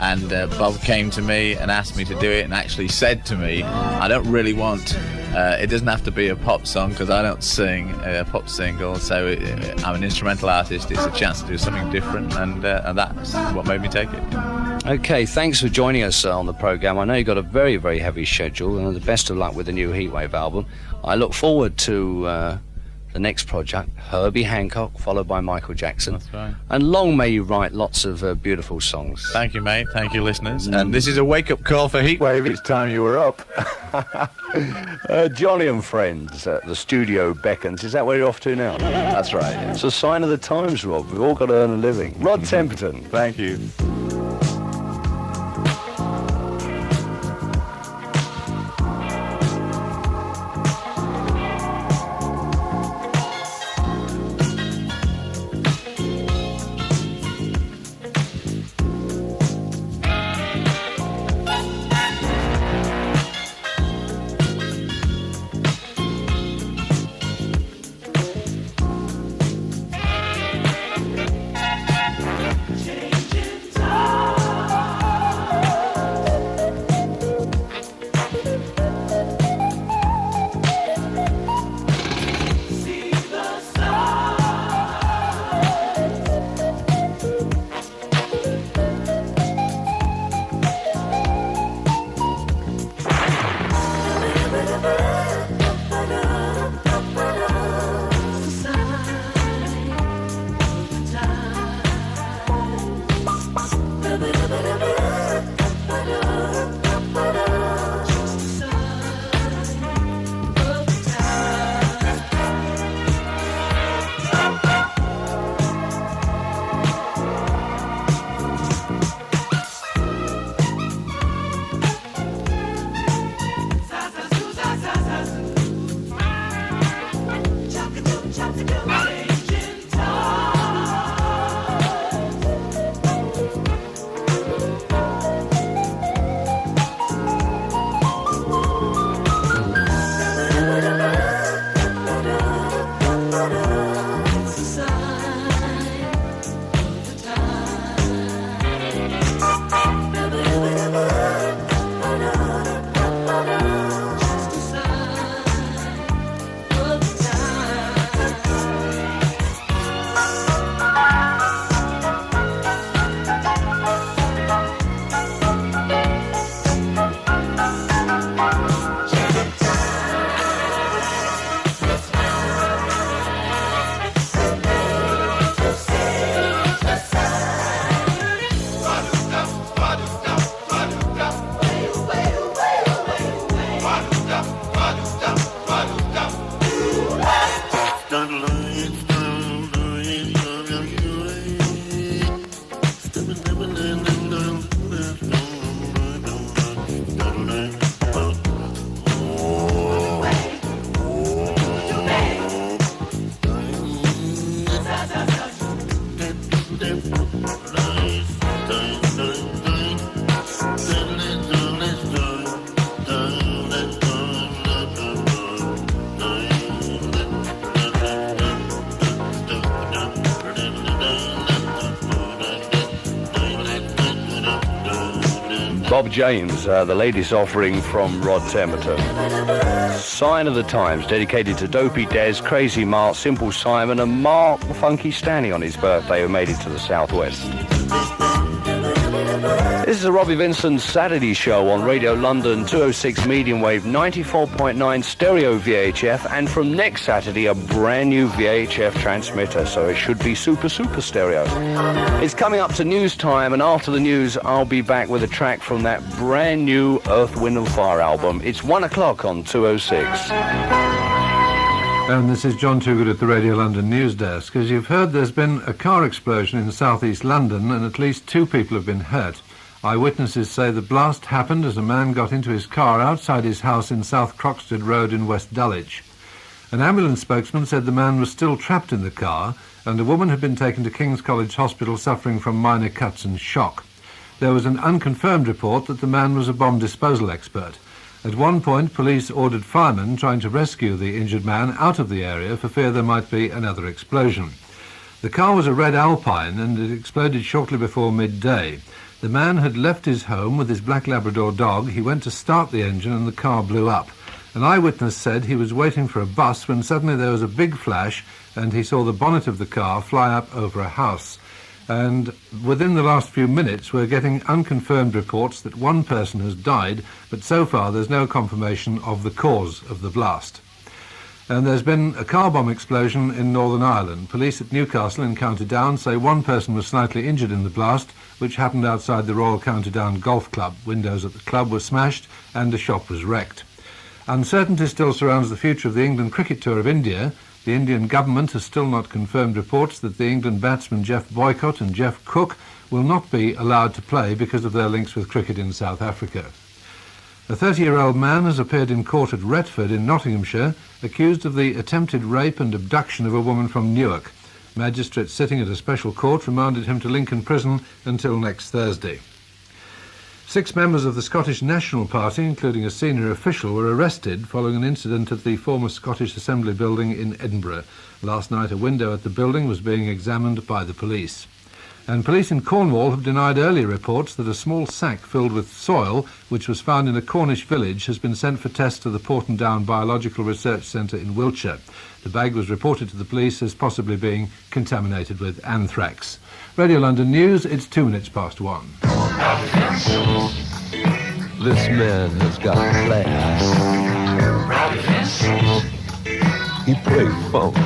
S3: And Bob came to me and asked me to do it, and actually said to me, I don't really want, it doesn't have to be a pop song, because I don't sing a pop single, so I'm an instrumental artist, it's a chance to do something different, and that's what made me take it.
S2: Okay, thanks for joining us on the programme. I know you've got a very, very heavy schedule, and the best of luck with the new Heatwave album. I look forward to the next project, Herbie Hancock, followed by Michael Jackson.
S3: That's right.
S2: And long may you write lots of beautiful songs.
S3: Thank you, mate. Thank you, listeners. And this is a wake-up call for Heatwave. It's time you were up.
S2: Johnny and Friends, the studio beckons. Is that where you're off to now?
S3: That's right. Yeah.
S2: It's a sign of the times, Rob. We've all got to earn a living. Rod Temperton.
S3: Thank you.
S2: Bob James, the latest offering from Rod Temperton. Sign of the Times, dedicated to Dopey Des, Crazy Mark, Simple Simon, and Mark the Funky Stanley on his birthday, who made it to the Southwest. This is a Robbie Vincent Saturday show on Radio London 206 medium wave 94.9 stereo VHF, and from next Saturday a brand new VHF transmitter, so it should be super stereo. It's coming up to news time, and after the news I'll be back with a track from that brand new Earth, Wind and Fire album. It's 1 o'clock on 206.
S6: And this is John Toogood at the Radio London News Desk. As you've heard, there's been a car explosion in southeast London and at least 2 people have been hurt. Eyewitnesses say the blast happened as a man got into his car outside his house in South Croxted Road in West Dulwich. An ambulance spokesman said the man was still trapped in the car and a woman had been taken to King's College Hospital suffering from minor cuts and shock. There was an unconfirmed report that the man was a bomb disposal expert. At one point, police ordered firemen trying to rescue the injured man out of the area for fear there might be another explosion. The car was a red Alpine and it exploded shortly before midday. The man had left his home with his black Labrador dog. He went to start the engine and the car blew up. An eyewitness said he was waiting for a bus when suddenly there was a big flash and he saw the bonnet of the car fly up over a house. And within the last few minutes, we're getting unconfirmed reports that one person has died, but so far there's no confirmation of the cause of the blast. And there's been a car bomb explosion in Northern Ireland. Police at Newcastle in County Down say one person was slightly injured in the blast, which happened outside the Royal County Down Golf Club. Windows at the club were smashed and a shop was wrecked. Uncertainty still surrounds the future of the England cricket tour of India. The Indian government has still not confirmed reports that the England batsmen Jeff Boycott and Jeff Cook will not be allowed to play because of their links with cricket in South Africa. A 30-year-old man has appeared in court at Retford in Nottinghamshire, accused of the attempted rape and abduction of a woman from Newark. Magistrates sitting at a special court remanded him to Lincoln Prison until next Thursday. 6 members of the Scottish National Party, including a senior official, were arrested following an incident at the former Scottish Assembly building in Edinburgh. Last night, a window at the building was being examined by the police. And police in Cornwall have denied earlier reports that a small sack filled with soil, which was found in a Cornish village, has been sent for tests to the Portondown Biological Research Centre in Wiltshire. The bag was reported to the police as possibly being contaminated with anthrax. Radio London News, it's 2 minutes past 1.
S7: This man has got class. He played funk.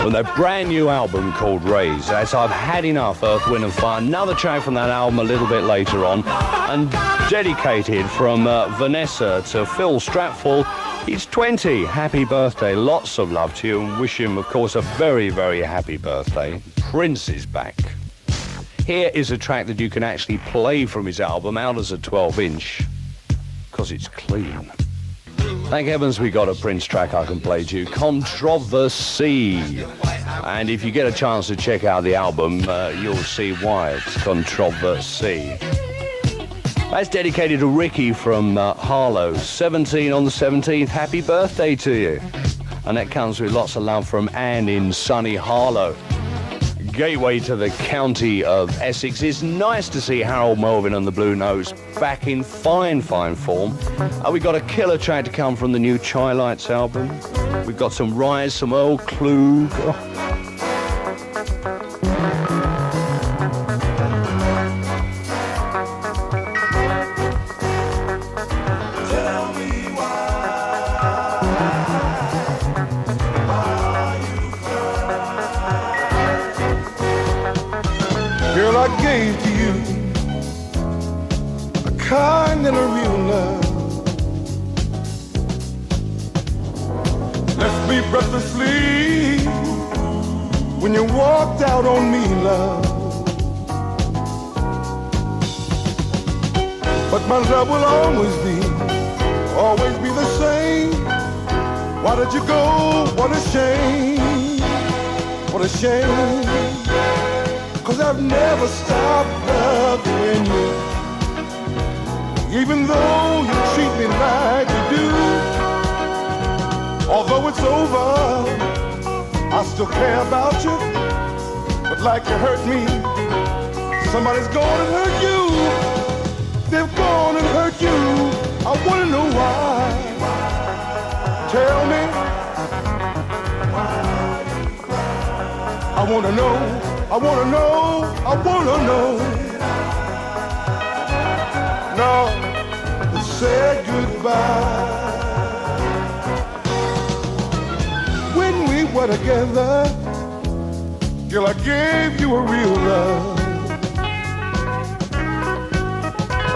S2: from their brand new album called Raise. That's I've Had Enough, Earth, Wind and Fire. Another track from that album a little bit later on. And dedicated from Vanessa to Phil Stratford. He's 20. Happy birthday. Lots of love to you, and wish him, of course, a very, very happy birthday. Prince is back. Here is a track that you can actually play from his album out as a 12-inch, because it's clean. Thank heavens we got a Prince track I can play to you. Controversy. And if you get a chance to check out the album, you'll see why it's Controversy. That's dedicated to Ricky from Harlow. 17 on the 17th. Happy birthday to you. And that comes with lots of love from Anne in sunny Harlow. Gateway to the county of Essex. It's nice to see Harold Melvin and the Blue Notes back in fine, fine form. We got a killer track to come from the new Chi-Lights album. We've got some Rise, some Earl Klug.
S5: Girl, I gave to you a kind and a real love. Left me breathlessly when you walked out on me, love. But my love will always be the same. Why did you go? What a shame, what a shame. 'Cause I've never stopped loving you, even though you treat me like you do. Although it's over, I still care about you. But like you hurt me, somebody's gone and hurt you. They've gone and hurt you. I wanna know why. Tell me. I wanna know. I wanna know, I wanna know. Now, let's say goodbye. When we were together, girl, I gave you a real love.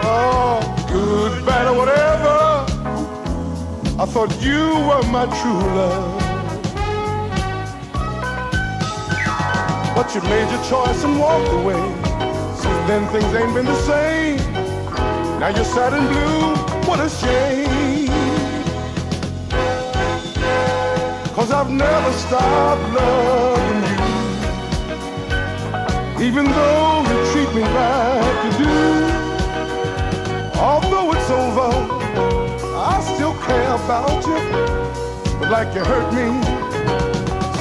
S5: Oh, good, bad, or whatever, I thought you were my true love. But you made your choice and walked away. Since then things ain't been the same. Now you're sad and blue, what a shame. 'Cause I've never stopped loving you, even though you treat me like you do. Although it's over, I still care about you. But like you hurt me,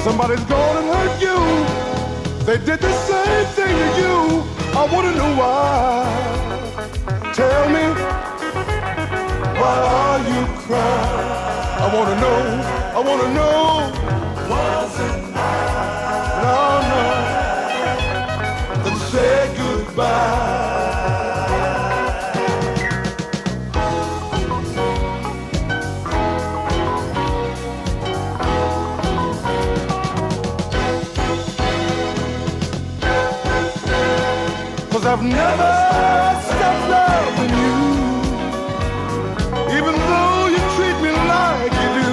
S5: somebody's gone and hurt you. They did the same thing to you. I wanna know why. Tell me, why are you crying? I wanna know, I wanna know. Was it mine? No, no. Then say goodbye. I've never stopped loving you, even though you treat me like you do.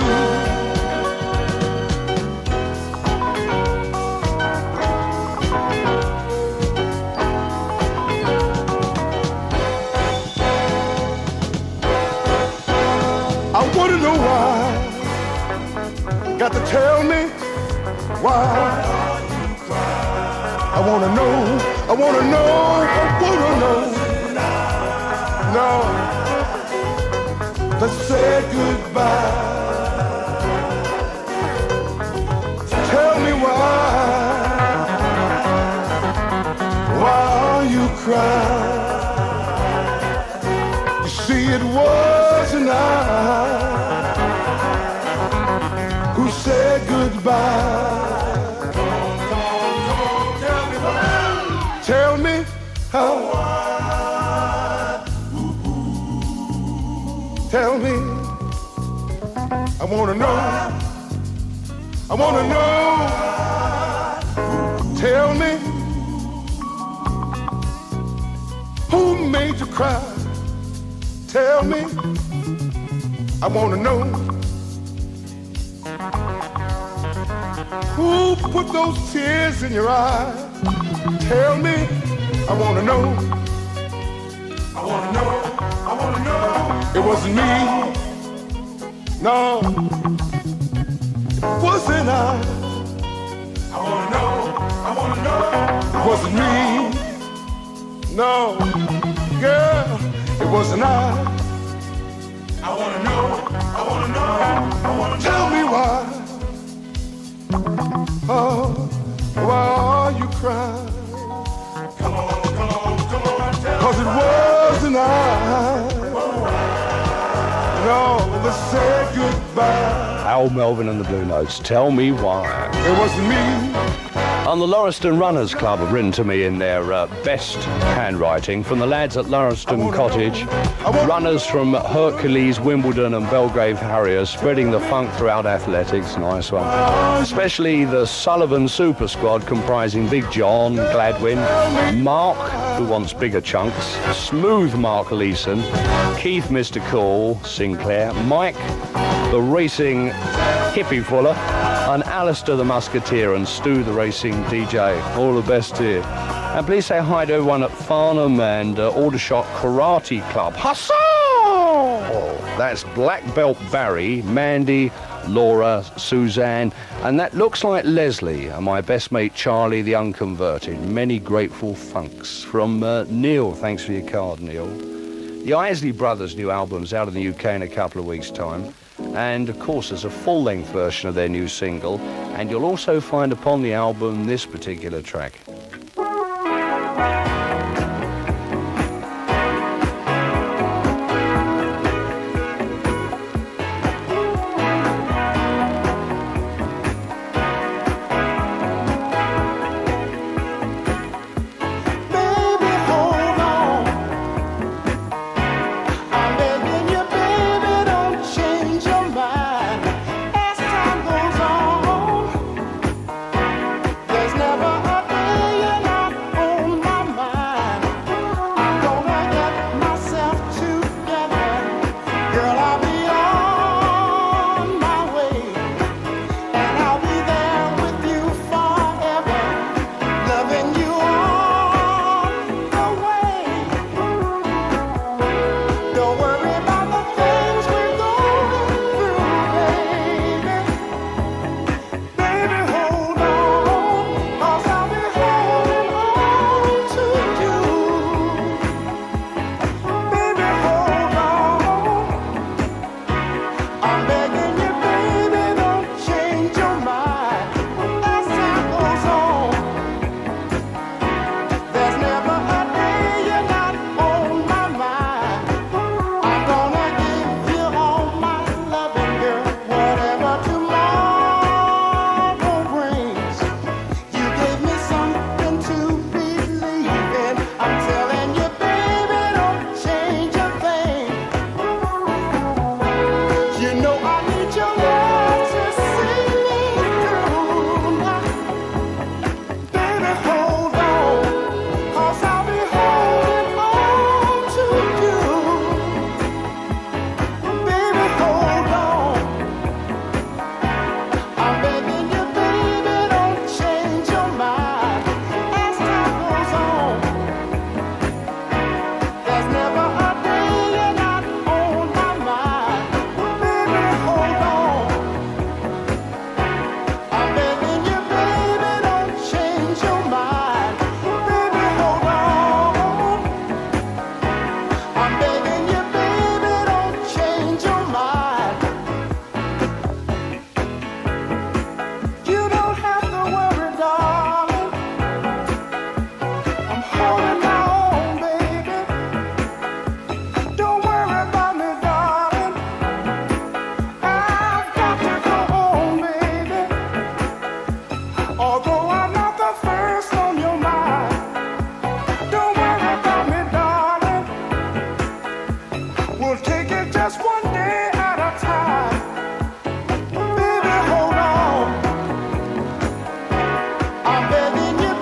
S5: I want to know why. Got to tell me why. I want to know. I wanna know, I wanna know. No, let's say goodbye. Tell me why are you crying? You see, it wasn't I who said goodbye. Tell me how. Tell me. I wanna know. I wanna know. Tell me, who made you cry? Tell me, I want to know. Who put those tears in your eyes? Tell me, I want to know. I want to know, I want to know. It wasn't me, no, it wasn't I. I want to know, I want to know. It wasn't me, no, girl, it wasn't I. I want to know, I want to know, I want to tell me why. Oh, why are you crying? Come on, come on, come on, tell me. 'Cause it wasn't I. No, let's say goodbye.
S2: Al Melvin and the Blue Notes, tell me why.
S5: It wasn't me.
S2: And the Lauriston Runners Club have written to me in their best handwriting from the lads at Lauriston Cottage. Runners from Hercules, Wimbledon and Belgrave Harriers, spreading the funk throughout athletics. Nice one. Especially the Sullivan Super Squad, comprising Big John, Gladwin, Mark, who wants bigger chunks, Smooth Mark Leeson, Keith Mr. Cool, Sinclair, Mike, the racing hippie fuller, and Alistair the Musketeer and Stu the racing DJ. All the best to you. And please say hi to everyone at Farnham and Aldershot Karate Club. Hussa! That's Black Belt Barry, Mandy, Laura, Suzanne, and that looks like Leslie, and my best mate Charlie the Unconverted. Many grateful funks. From Neil, thanks for your card, Neil. The Isley Brothers' new album's out in the UK in a couple of weeks' time. And of course there's a full-length version of their new single, and you'll also find upon the album this particular track.
S5: I'm begging you.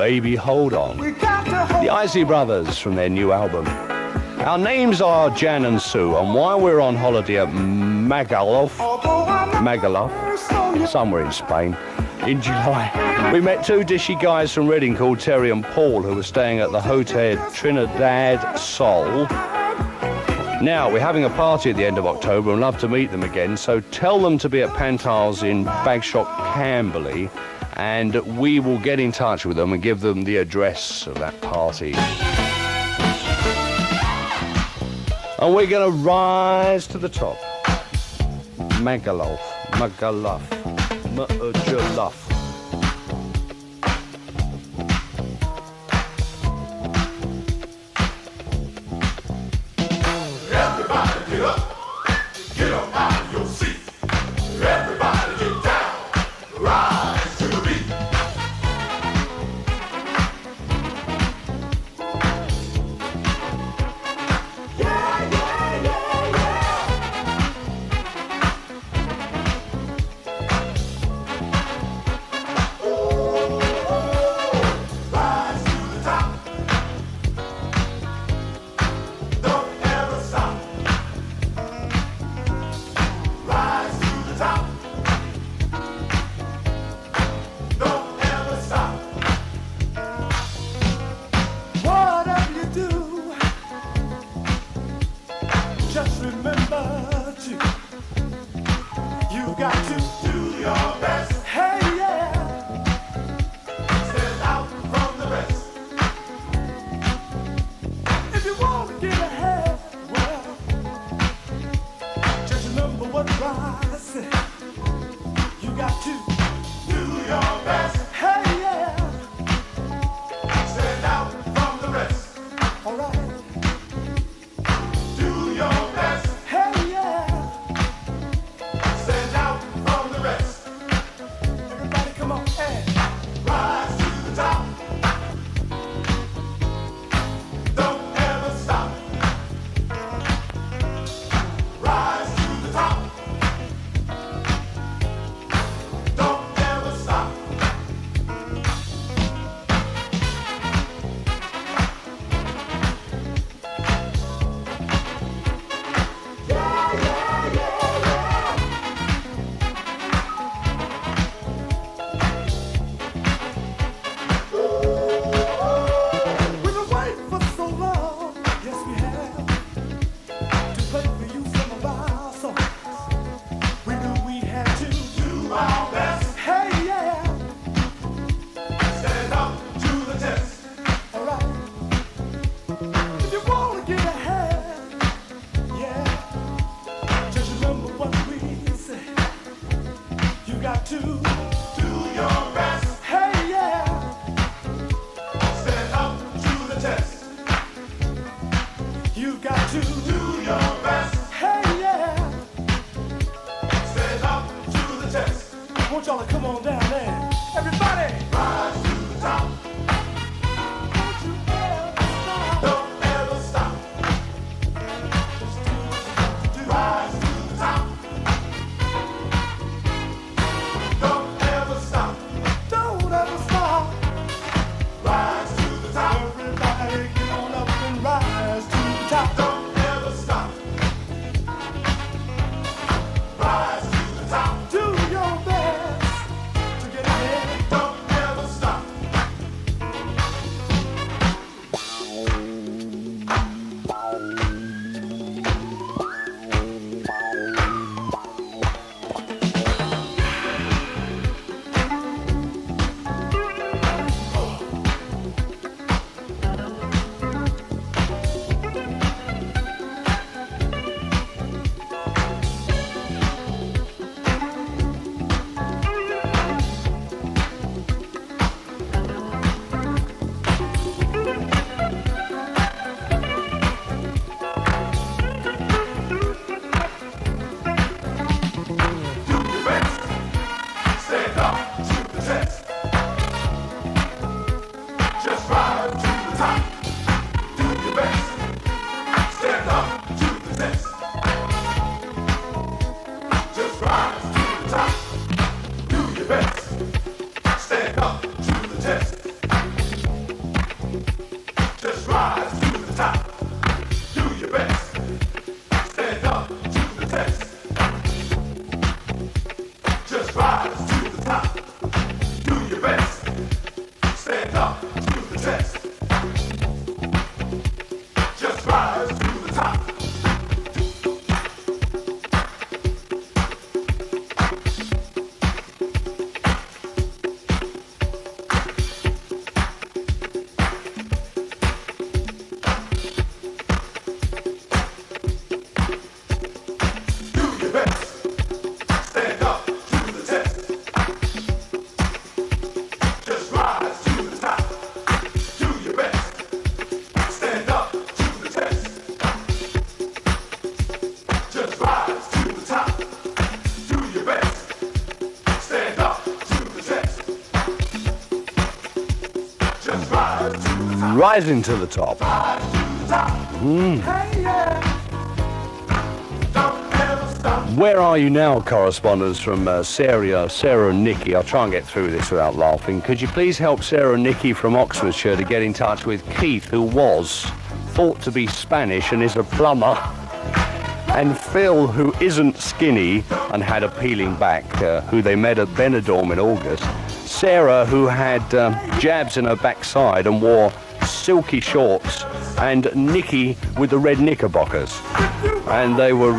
S2: Baby Hold On. The Isley Brothers from their new album. Our names are Jan and Sue, and while we're on holiday at Magaluf, somewhere in Spain, in July, we met two dishy guys from Reading called Terry and Paul, who were staying at the Hotel Trinidad Sol. Now, we're having a party at the end of October and love to meet them again, so tell them to be at Pantiles in Bagshot, Camberley, and we will get in touch with them and give them the address of that party. And we're going to rise to the top. Magaluf.
S5: Get up out of your seat. Everybody get down. Rise to the beat. Yeah, yeah, yeah, yeah. Oh, rise to the top. Don't ever stop. Rise to the top. Don't ever stop. Whatever you do, just remember to, you got to do your best. Hey, yeah. Stand out from the rest. If you want to get ahead, well, just remember what Rise said. You got to do your best. Hey, yeah. Stand out from the rest. All right. Do your best. Hey, yeah. Stand out from the rest. Everybody come on and rise to the top. Don't ever stop. Rise to the top. Don't ever stop. Yeah, yeah, yeah, yeah. We've been waiting for so long. Yes, we have. To play for you some of our songs. We knew we had to do our best. Hey, yeah. Stand up to the test. All right. If you want to get ahead, yeah, just remember what we said. You got to do your best. Hey, yeah. Stand up to the test. You got to do your best. Hey, yeah. Stand up to the test. I want y'all to come on down there. Everybody. Rise to the top. Don't ever stop. Rise to the top. Don't ever stop. Don't ever stop. Rise to the top. Everybody get on up and rise to the top. Don't ever stop. Rise to the top. Do your best to get ahead. Don't ever stop.
S2: Rising to the top. Where are you now, correspondents from Sarah and Nikki? I'll try and get through this without laughing. Could you please help Sarah and Nikki from Oxfordshire to get in touch with Keith, who was thought to be Spanish and is a plumber, and Phil, who isn't skinny and had a peeling back, who they met at Benidorm in August. Sarah, who had jabs in her backside and wore silky shorts, and Nikki with the red knickerbockers. And they were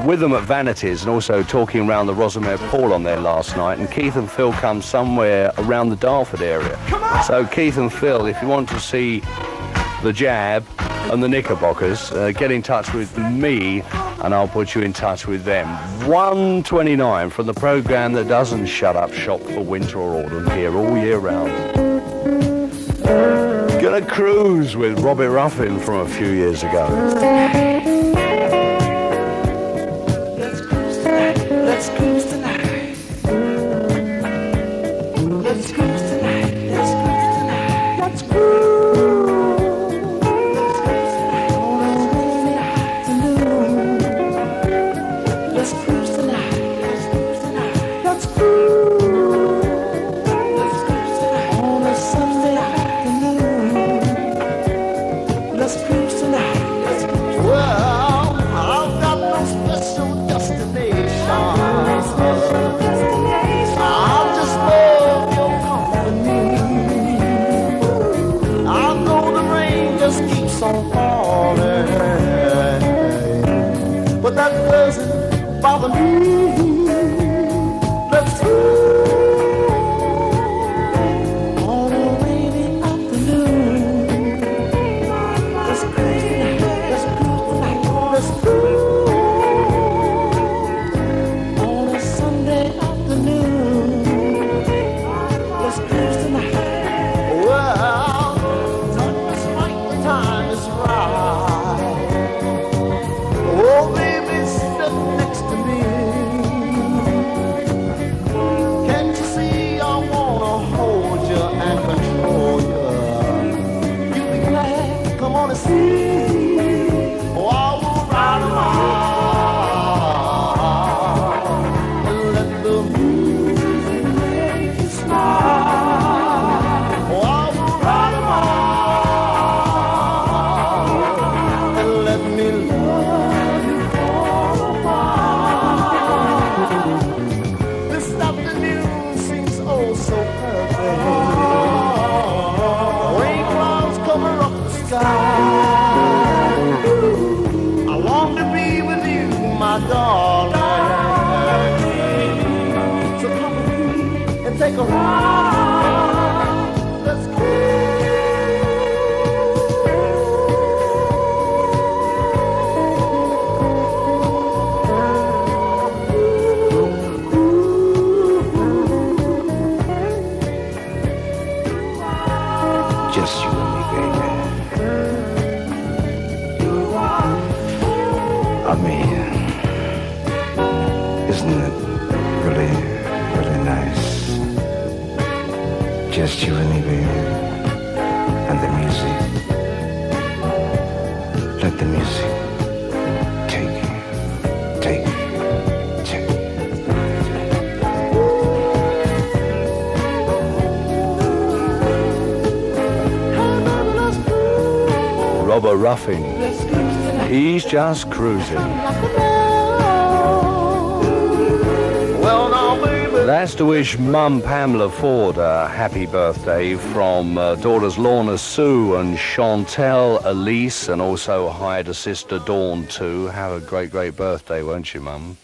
S2: with them at Vanities and also talking around the Rosamere Pool on there last night. And Keith and Phil come somewhere around the Dartford area. So Keith and Phil, if you want to see the jab and the knickerbockers, get in touch with me and I'll put you in touch with them. 1:29 from the programme that doesn't shut up shop for winter or autumn, here all year round. Gonna cruise with Robert Ruffin from a few years ago.
S4: Let's cruise tonight. Let's cruise tonight. Let's cruise tonight. Let's cruise tonight. Let's cruise. Let's cruise tonight. On a rainy afternoon. Let's cruise tonight. Let's cruise tonight. Let's cruise. Let's cruise tonight. On a Sunday afternoon. Let's cruise tonight. Let's cruise.
S1: Well, I've got no special destination. I'll just love your company. I know the rain just keeps on falling, but that doesn't bother me. Let's cruise
S4: On a rainy afternoon. Let's cruise tonight. Let's cruise tonight.
S1: let's cruise.
S4: On a Sunday afternoon. Let's cruise tonight.
S1: Well, just like the time is right. Oh, baby, sit next to me. Can't you see I wanna hold you and control you? You'll be glad, come on and see. Oh, I will ride around and let the music make you smile. Oh, I will ride around and let me love you for a while. This afternoon seems oh so perfect. Rain clouds cover up the sky. I long to be with you, my darling. So come with me and take a ride. Let's
S2: Just you and me, baby. I mean, isn't it really, really nice? Just you and me, baby. And the music. Let the music take you, take you, take you. of a ruffin. He's just cruising.
S5: Well, now, baby.
S2: That's to wish Mum Pamela Ford a happy birthday from daughters Lorna Sue and Chantel Elise, and also hi to sister Dawn too. Have a great, great birthday, won't you, Mum?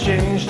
S4: Change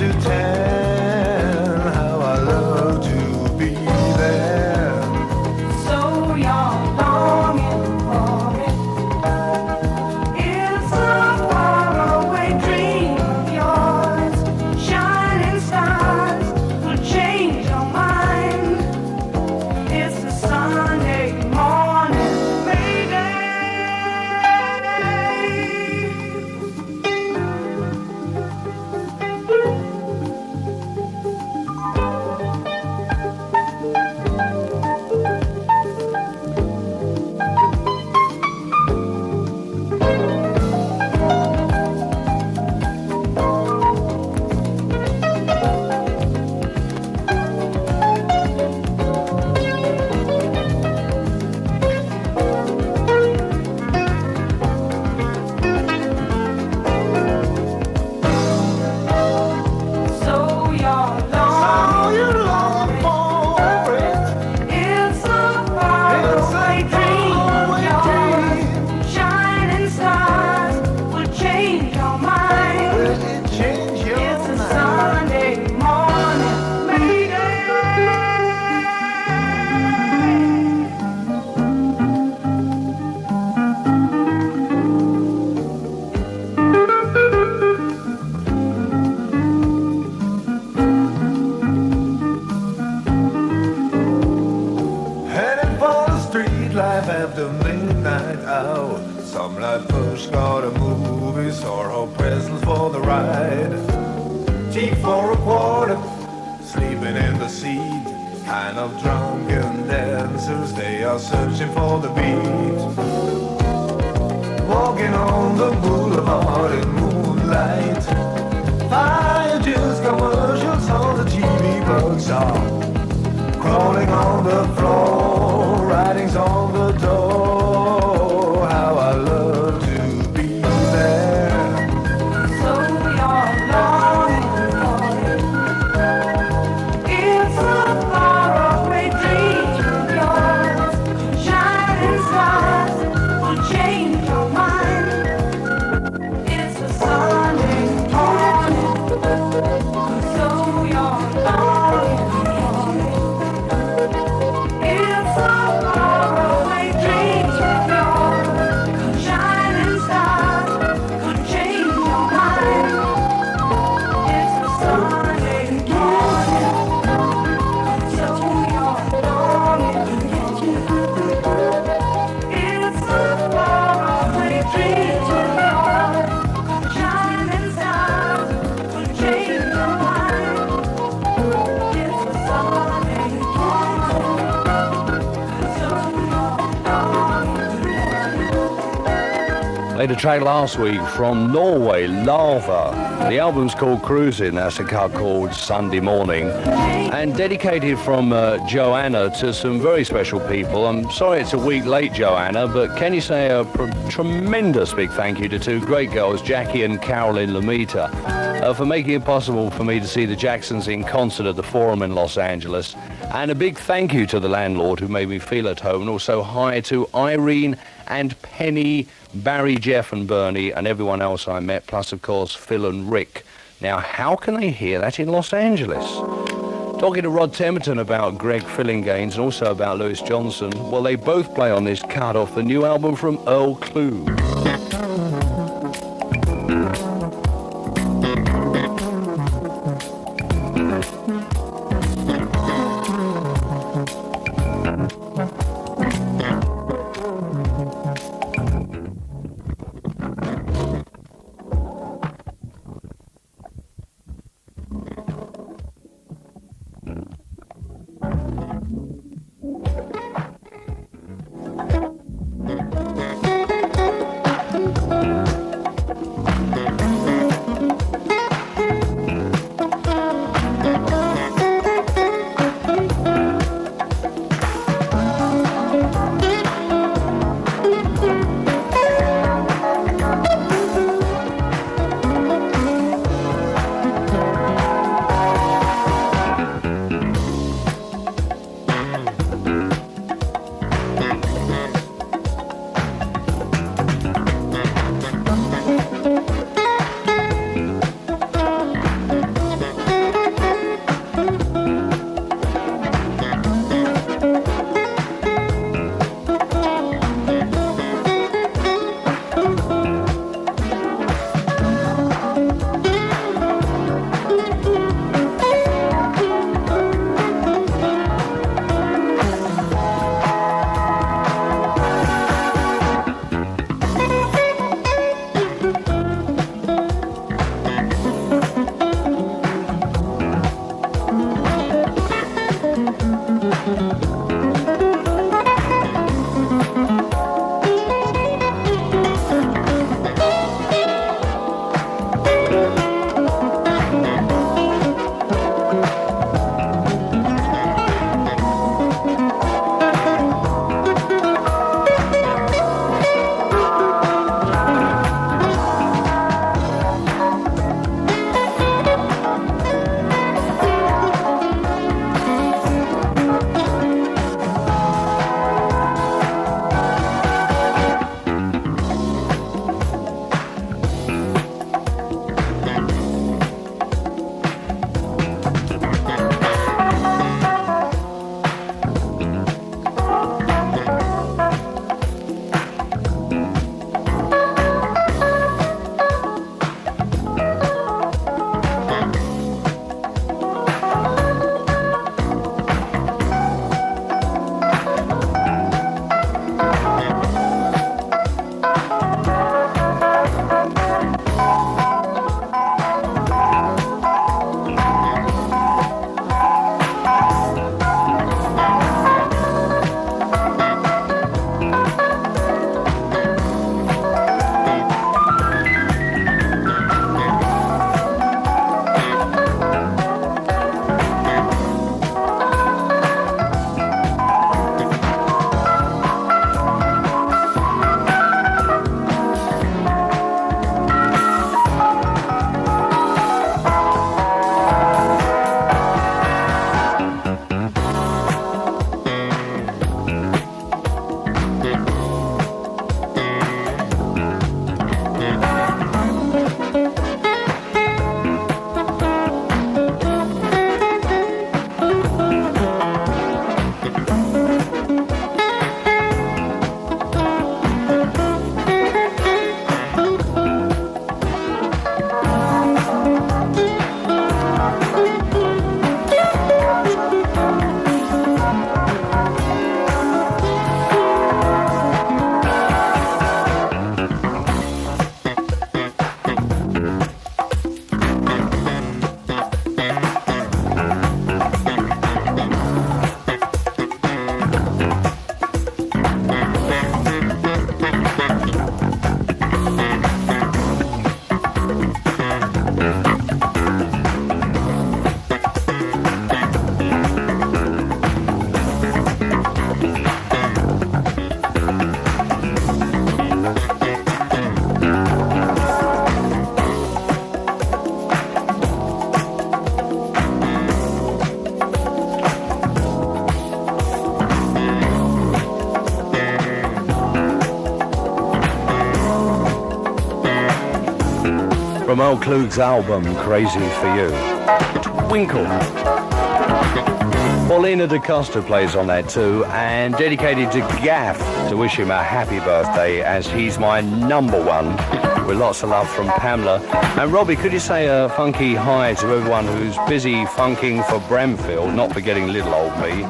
S2: Played a track last week from Norway, Lava. The album's called Cruising, that's a cut called Sunday Morning. And dedicated from Joanna to some very special people. I'm sorry it's a week late, Joanna, but can you say a tremendous big thank you to two great girls, Jackie and Carolyn Lamita, for making it possible for me to see the Jacksons in concert at the Forum in Los Angeles. And a big thank you to the landlord who made me feel at home, and also hi to Irene and Penny, Barry, Jeff and Bernie, and everyone else I met, plus of course Phil and Rick. Now, how can they hear that in Los Angeles? Talking to Rod Temperton about Greg Phillinganes and also about Louis Johnson, well, they both play on this cut off the new album from Earl Klugh. from Earl Klug's album Crazy for You. Twinkle. Paulina DaCosta plays on that too, and dedicated to Gaff to wish him a happy birthday, as he's my number one, with lots of love from Pamela. And Robbie, could you say a funky hi to everyone who's busy funking for Bramfield, not forgetting little old me,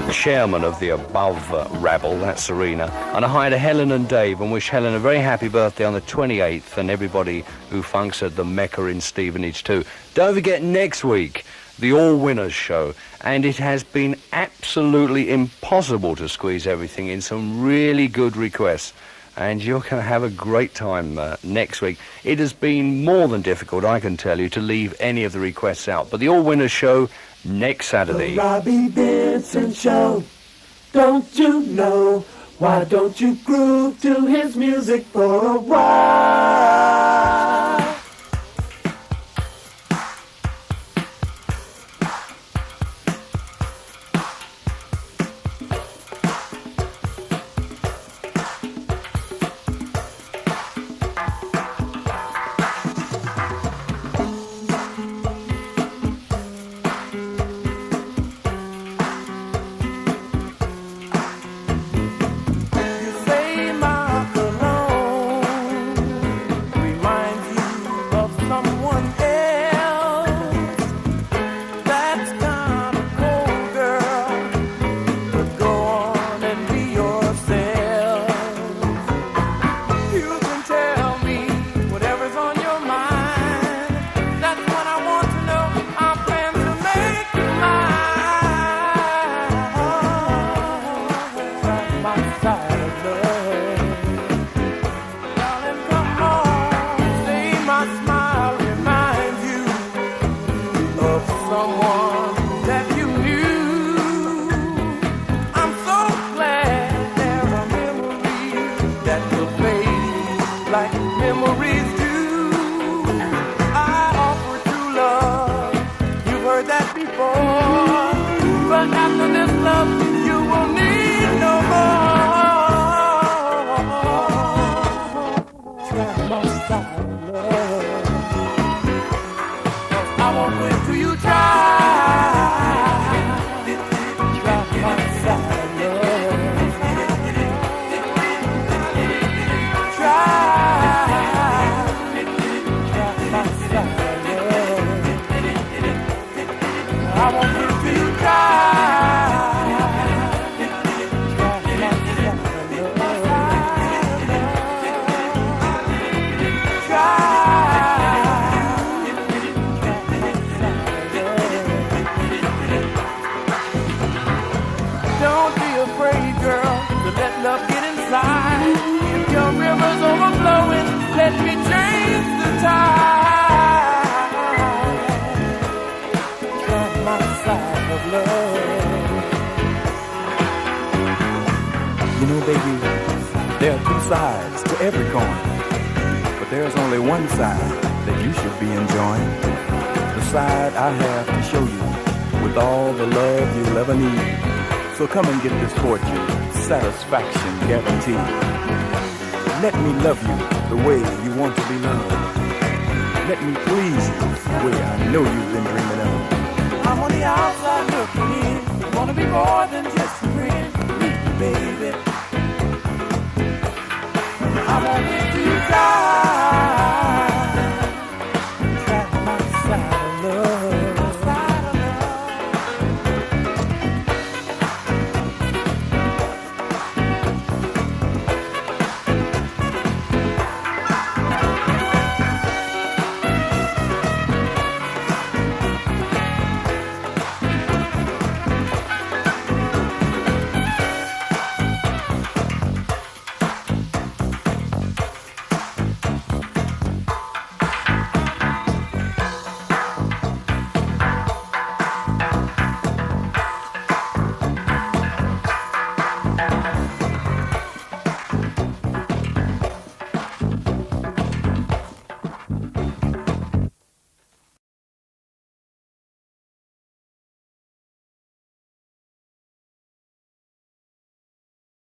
S2: the chairman of the above rabble, that's Serena. And a hi to Helen and Dave, and wish Helen a very happy birthday on the 28th, and everybody who funks at the Mecca in Stevenage too. Don't forget next week, the All Winners show, and it has been absolutely impossible to squeeze everything in. Some really good requests, and you're going to have a great time next week. It has been more than difficult, I can tell you, to leave any of the requests out, but the All Winners show next Saturday.
S1: The Robbie Vincent Show, don't you know? Why don't you groove to his music for a while?
S8: You know, baby, there are two sides to every coin, but there's only one side that you should be enjoying. The side I have to show you with all the love you'll ever need. So come and get this fortune, satisfaction guaranteed. Let me love you the way you want to be loved. Let me please you the way I know you've been dreaming of.
S1: I'm on the outside looking in. I wanna be more than just a friend. Meet me, baby. I want you to die.